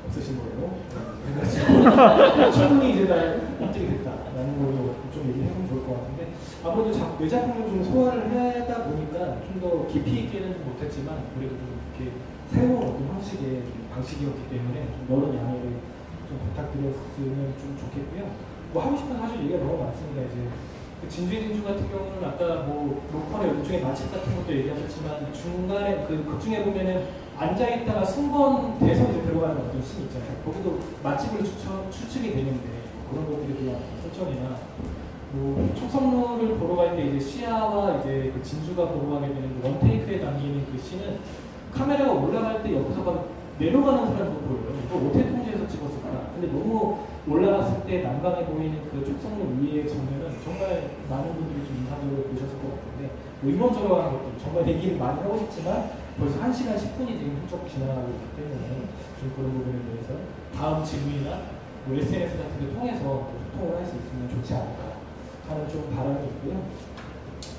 A: 없으신 거예요. 그래가지고 충분히 이제 다 입증이 됐다라는 걸로 좀 얘기해보면 좋을 것 같은데 아무래도 내 작품을 좀 소화를 하다 보니까 좀 더 깊이 있게는 좀 못했지만 그래도 좀 이렇게 새로운 어떤 방식이었기 때문에 좀 여러 양해를 좀 부탁드렸으면 좀 좋겠고요. 뭐 하고 싶은 사실 얘기가 너무 많습니다. 이제 그 진주의 진주 같은 경우는 아까 뭐 로컬의 일종의 맛집 같은 것도 얘기하셨지만 중간에 그 중에 보면은 앉아있다가 승번돼서 이제 들어가는 어떤 씬이 있잖아요. 거기도 맛집을 추측이 되는데 그런 것들에 대한 설정이나 뭐 초성루를 보러 갈 때 이제 시야와 이제 그 진주가 보러 가게 되는 그 원테이크에 담기는 그 씬은 카메라가 올라갈 때 옆에서 막 내려가는 사람도 보여요. 이거 어떻게 통제해서 찍었을까? 근데 너무 올라갔을 때 난감해 보이는 그 촉성루 위의 장면은 정말 많은 분들이 좀 인상적으로 보셨을 것 같은데 뭐 이런저런 것들 정말 얘기를 많이 하고 싶지만 벌써 1시간 10분이 지금 훌쩍 지나가고 있기 때문에 좀 그런 부분에 대해서 다음 지구이나 뭐 SNS 같은 데 통해서 소통을 할 수 있으면 좋지 않을까 하는 좀 바람이 있고요.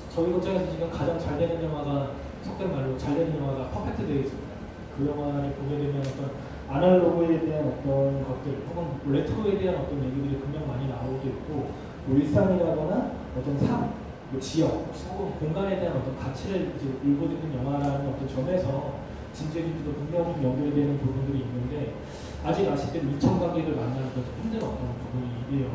A: 저희 극장에서 지금 가장 잘 되는 영화가 속된 말로 잘 되는 영화가 퍼펙트 데이즈입니다. 그 영화를 보게 되면 어떤 아날로그에 대한 어떤 것들 혹은 레트로에 대한 어떤 얘기들이 분명 많이 나오고 있고 뭐 일상이라거나 어떤 삶, 뭐 지역, 혹은 공간에 대한 어떤 가치를 이제 읽어듣는 영화라는 어떤 점에서 진주의 진주도 분명히 좀 연결이 되는 부분들이 있는데 아직 아쉽게도 2천 관객을 만나는 건 좀 힘든 어떤 부분이에요.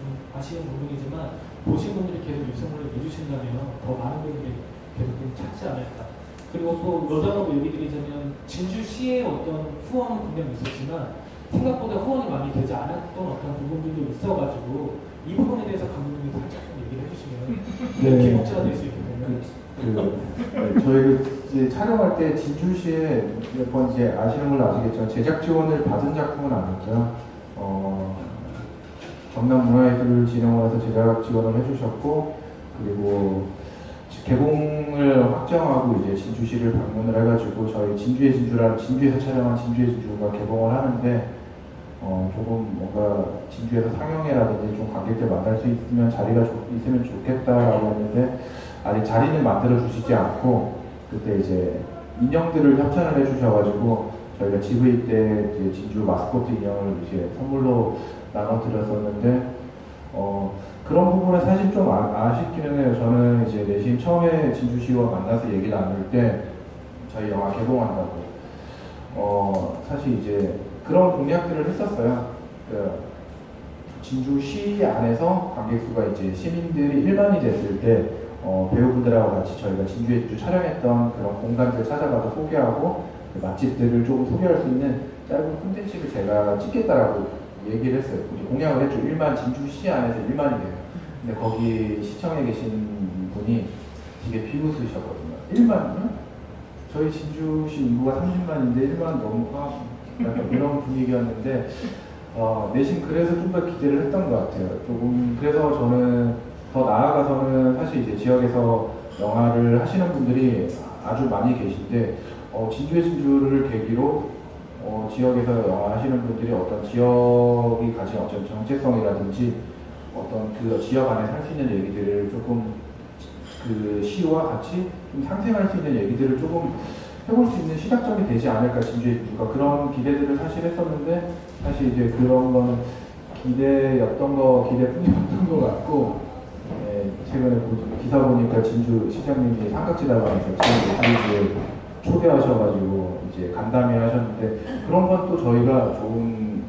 A: 좀 아쉬운 부분이지만 보신 분들이 계속 유승물을 내주신다면 더 많은 분들이 계속 좀 찾지 않을까. 그리고 또 여담으로 얘기 드리자면 진주시의 어떤 후원은 분명히 있었지만 생각보다 후원이 많이 되지 않았던 어떤 부분들도 있어가지고 이 부분에 대해서 감독님이 살짝 좀 얘기를 해주시면 기록자가 될 수 있기 때문에
E: 저희 이제 촬영할 때 진주시에 몇 번 이제 아시는 걸로 아시겠지만 제작 지원을 받은 작품은 아니고요. 경남문화예술진흥원에서 제작 지원을 해주셨고 그리고 개봉을 확정하고 이제 진주시를 방문을 해가지고 저희 진주의 진주라는 진주에서 촬영한 진주의 진주가 개봉을 하는데 조금 뭔가 진주에서 상영회라든지 좀 관객들 만날 수 있으면 자리가 있으면 좋겠다라고 했는데 아직 자리는 만들어 주시지 않고 그때 이제 인형들을 협찬을 해주셔가지고 저희가 GV 때 이제 진주 마스코트 인형을 이제 선물로 나눠드렸었는데 그런 부분에 사실 좀 아쉽기는 해요. 저는 이제 내심 처음에 진주시와 만나서 얘기 나눌 때 저희 영화 개봉한다고 사실 이제 그런 공약들을 했었어요. 진주시 안에서 관객수가 이제 시민들이 일반이 됐을 때 배우분들하고 같이 저희가 진주에 촬영했던 그런 공간들 찾아가서 소개하고 그 맛집들을 조금 소개할 수 있는 짧은 콘텐츠를 제가 찍겠다라고 얘기를 했어요. 우리 공약을 했죠. 진주시 안에서 1만이 돼요. 근데 거기 시청에 계신 분이 되게 비웃으셨거든요. 1만이요? 저희 진주시 인구가 30만인데 1만 넘을까? 약간 이런 분위기였는데 내심 그래서 좀 더 기대를 했던 것 같아요. 조금 그래서 저는 더 나아가서는 사실 이제 지역에서 영화를 하시는 분들이 아주 많이 계신데 진주의 진주를 계기로 지역에서 영화 하시는 분들이 어떤 지역이 가진 어떤 정체성이라든지 어떤 그 지역 안에 할 수 있는 얘기들을 조금 그 시와 같이 좀 상생할 수 있는 얘기들을 조금 해볼 수 있는 시작점이 되지 않을까 진주의 진주가 그런 기대들을 사실 했었는데 사실 이제 그런 건 기대뿐이었던 것 같고 최근에 기사 보니까 진주 시장님이 삼각지다방에서 지금 초대하셔가지고 이제 간담회 하셨는데 그런 것도 저희가 좋은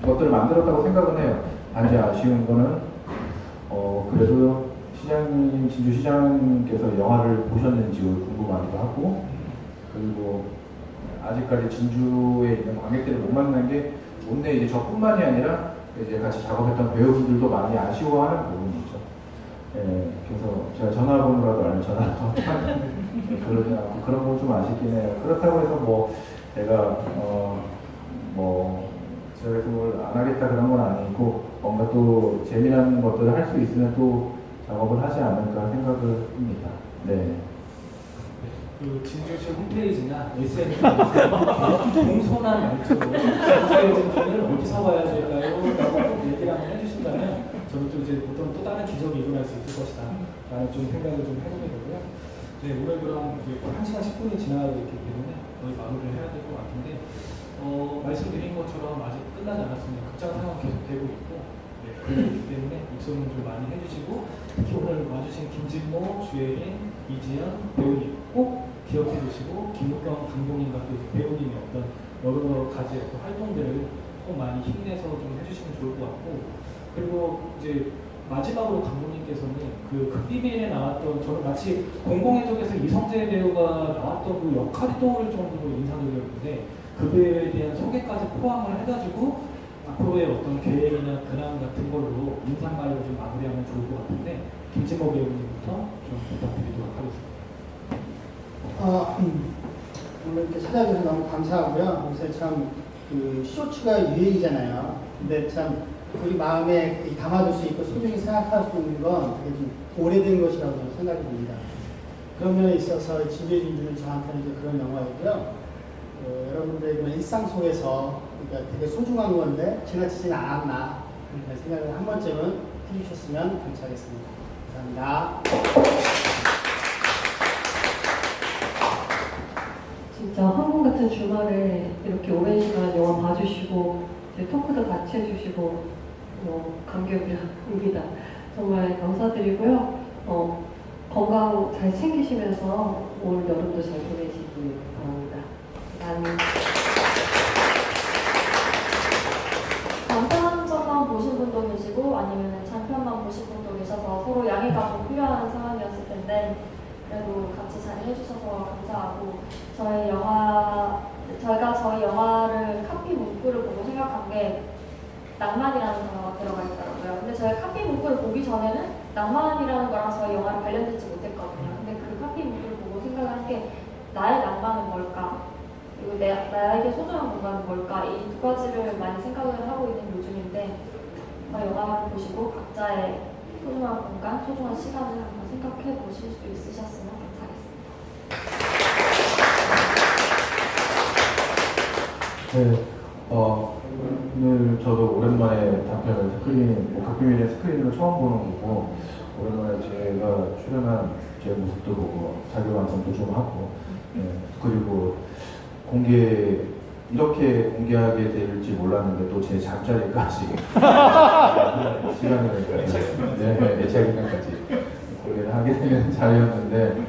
E: 것들을 만들었다고 생각은 해요. 단지 아쉬운 거는 그래도 진주시장께서 영화를 보셨는지 궁금하기도 하고 그리고 아직까지 진주에 있는 관객들을 못 만난 게 못내 이제 저뿐만이 아니라 이제 같이 작업했던 배우분들도 많이 아쉬워하는 부분이죠. 그래서 제가 전화번호라도 알면 전화를 그러지 않고 그런 건 좀 아쉽긴 해요. 그렇다고 해서 뭐 제가 지역에서 뭘 안 하겠다 그런 건 아니고 뭔가 또 재미난 것들을 할 수 있으면 또 작업을 하지 않을까 생각을 합니다. 네.
A: 그 진주시 홈페이지나 SNS에 공손한 말투로 진주의 진주는 어디서 봐야 될까요? 라고 얘기를 한번 해주신다면 저는 또 이제 보통 또 다른 기적이 일어날 수 있을 것이다 라는 좀 생각을 좀 해보게 되고요. 네, 오늘 그럼 이제 1시간 10분이 지나가고 있기 때문에 거의 마무리를 해야 될 것 같은데, 말씀드린 것처럼 아직 끝나지 않았습니다. 극장 상황 계속 되고 있고, 네, 그렇기 때문에 입소문 좀 많이 해주시고, 특히 오늘 와주신 김진모, 주혜린, 이지연 배우님 꼭 기억해 주시고, 김묵경 감독님과 또 배우님의 어떤 여러 가지 활동들을 꼭 많이 힘내서 좀 해주시면 좋을 것 같고, 그리고 이제 마지막으로 감독님께서는 그 극비밀에 나왔던, 저는 마치 공공의적에서 이성재 배우가 나왔던 그 역할이 떠오를 정도로 인상적이었는데, 그 배우에 대한 소개까지 포함을 해가지고 앞으로의 어떤 계획이나 근황 같은 걸로 인상 말로 좀 마무리하면 좋을 것 같은데, 김진모 배우님부터 좀 부탁드리도록 하겠습니다.
B: 오늘 이렇게 찾아주셔서 너무 감사하고요. 요새 참 그 쇼츠가 유행이잖아요. 근데 참 우리 마음에 담아둘 수 있고 소중히 생각할 수 있는 건 되게 좀 오래된 것이라고 저는 생각이 듭니다. 그런 면에 있어서 진주의 진주는 저한테는 이제 그런 영화이고요. 여러분들의 일상 속에서 그러니까 되게 소중한 건데 지나치진 않았나 그런 생각을 한 번쯤은 해주셨으면 감사하겠습니다. 감사합니다.
C: 진짜 한국 같은 주말에 이렇게 오랜 시간 영화 봐주시고 토크도 같이 해주시고 감격입니다. 정말 감사드리고요. 건강 잘 챙기시면서 올 여름도 잘 보내시기 바랍니다. 감사합니다.
D: 단편만 보신 분도 계시고 아니면 장편만 보신 분도 계셔서 서로 양해가 좀 필요한 상황이었을 텐데, 그래도 같이 잘 해주셔서 감사하고, 저희가 저희 영화를 카피 문구를 보고 생각한 게 낭만이라는 단어가 들어가 있더라고요. 근데 저희 카피 문구를 보기 전에는 낭만이라는 거랑 저희 영화를 관련되지 못했거든요. 근데 그 카피 문구를 보고 생각한 게 나의 낭만은 뭘까? 그리고 나에게 소중한 공간은 뭘까? 이 두 가지를 많이 생각을 하고 있는 요즘인데, 영화를 보시고 각자의 소중한 공간, 소중한 시간을 한번 생각해 보실 수 있으셨으면 감사하겠습니다.
E: 네, 오늘 저도 오랜만에 단편을 극비밀의 스크린으로 처음 보는 거고, 오랜만에 제가 출연한 제 모습도 보고 자기 완성도 좀 하고, 네, 그리고 이렇게 공개하게 될지 몰랐는데 또 제 잠자리까지 시간을 예체기간까지 공개를 하게 되는 자리였는데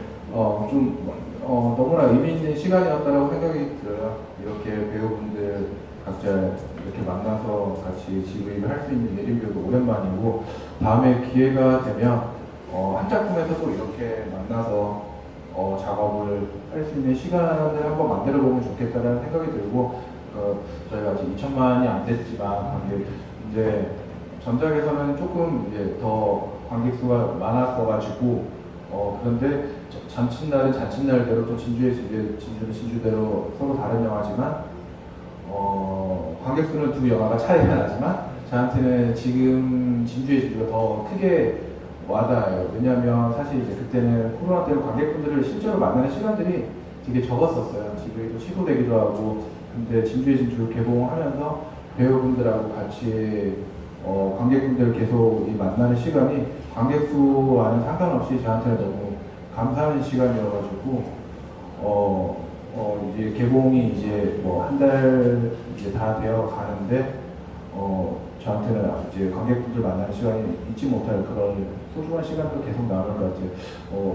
E: 너무나 의미 있는 시간이었다고 생각이 들어요. 이렇게 배우분들 각자 이렇게 만나서 같이 지구입을 할 수 있는 예림교도 오랜만이고, 다음에 기회가 되면 한 작품에서 또 이렇게 만나서 작업을 할 수 있는 시간을 한번 만들어 보면 좋겠다는 생각이 들고, 저희가 아직 2천만이 안 됐지만 이제 전작에서는 조금 이제 더 관객수가 많았어가지고 그런데 잔칫날은 잔칫날대로 또 진주는 진주대로 서로 다른 영화지만 관객수는 두 영화가 차이가 나지만 저한테는 지금 진주의 진주가 더 크게 와닿아요. 왜냐하면 사실 이제 그때는 코로나 때문에 관객분들을 실제로 만나는 시간들이 되게 적었었어요. 지금도 취소되기도 하고. 근데 진주의 진주 개봉하면서 배우분들하고 같이 관객분들 계속 만나는 시간이 관객수와는 상관없이 저한테는 너무 감사한 시간이어가지고 이제 개봉이 이제 한 달 이제 다 되어 가는데 저한테는 이제 관객분들 만나는 시간이 잊지 못할 그런 소중한 시간도 계속 남을 것 같아요.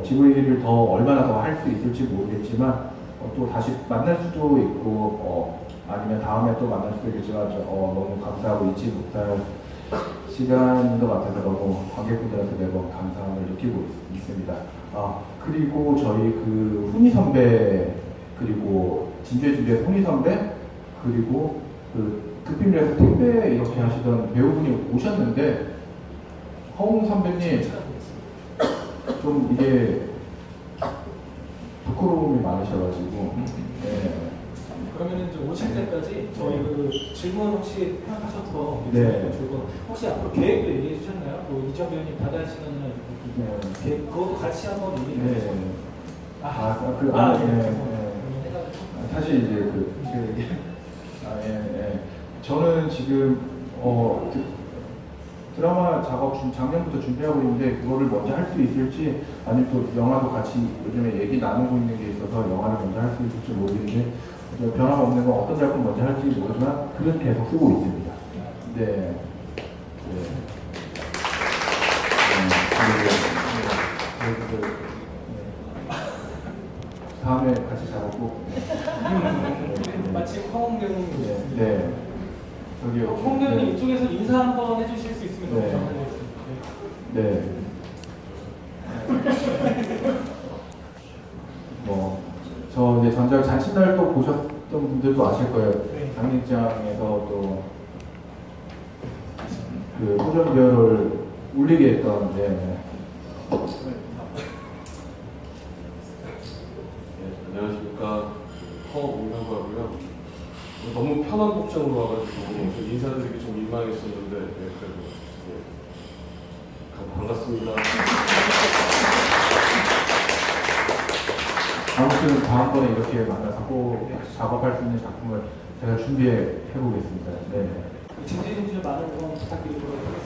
E: GV를 더 얼마나 더 할 수 있을지 모르겠지만 또 다시 만날 수도 있고 아니면 다음에 또 만날 수도 있겠지만 너무 감사하고 잊지 못할 시간인 것 같아서 너무 관객분들한테 매번 감사함을 느끼고 있습니다. 그리고 저희 그 훈이 선배, 그리고 진주의 진주의 훈이 선배, 그리고 그 극비밀에서 택배 이렇게 하시던 배우분이 오셨는데, 허웅 선배님 좀 이게 부끄러움이 많으셔가지고, 네.
A: 그러면 이제 오실 때까지 저희 그 질문 혹시 생각하셔서 혹시 앞으로 계획도 얘기해 주셨나요? 이정 배우님 바다 시간이나 계획 그것도 같이 한번 얘기해 주세요.
E: 사실 이제 저는 지금 드라마 작업 작년부터 준비하고 있는데 그거를 먼저 할 수 있을지 아니면 또 영화도 같이 요즘에 얘기 나누고 있는 게 있어서 영화를 먼저 할 수 있을지 모르겠는데 변화가 없는 건 어떤 작품 먼저 할지 모르지만 글은 계속 쓰고 있습니다. 네. 다음에 같이 작업고.
A: 마치 황홍대님.
E: 네. 저기요.
A: 황홍대님 이쪽에서 인사 한번 해주실 수 있으면 너무 감사하겠습니다.
E: 네. 저 이제 전작 잔치날 또 보셨던 분들도 아실 거예요. 장례장에서 또 그 호전별을 울리게 했던,
K: 안녕하십니까. 허웅명과고요. 너무 편한 복장으로 와가지고 좀 인사드리기 좀 민망했었는데 그래도 반갑습니다.
E: 아무튼 다음번에 이렇게 만나서 꼭 같이 작업할 수 있는 작품을 제가 준비해 보겠습니다. 네.
A: 진주진주 많은 응원 부탁드리도록 하겠습니다.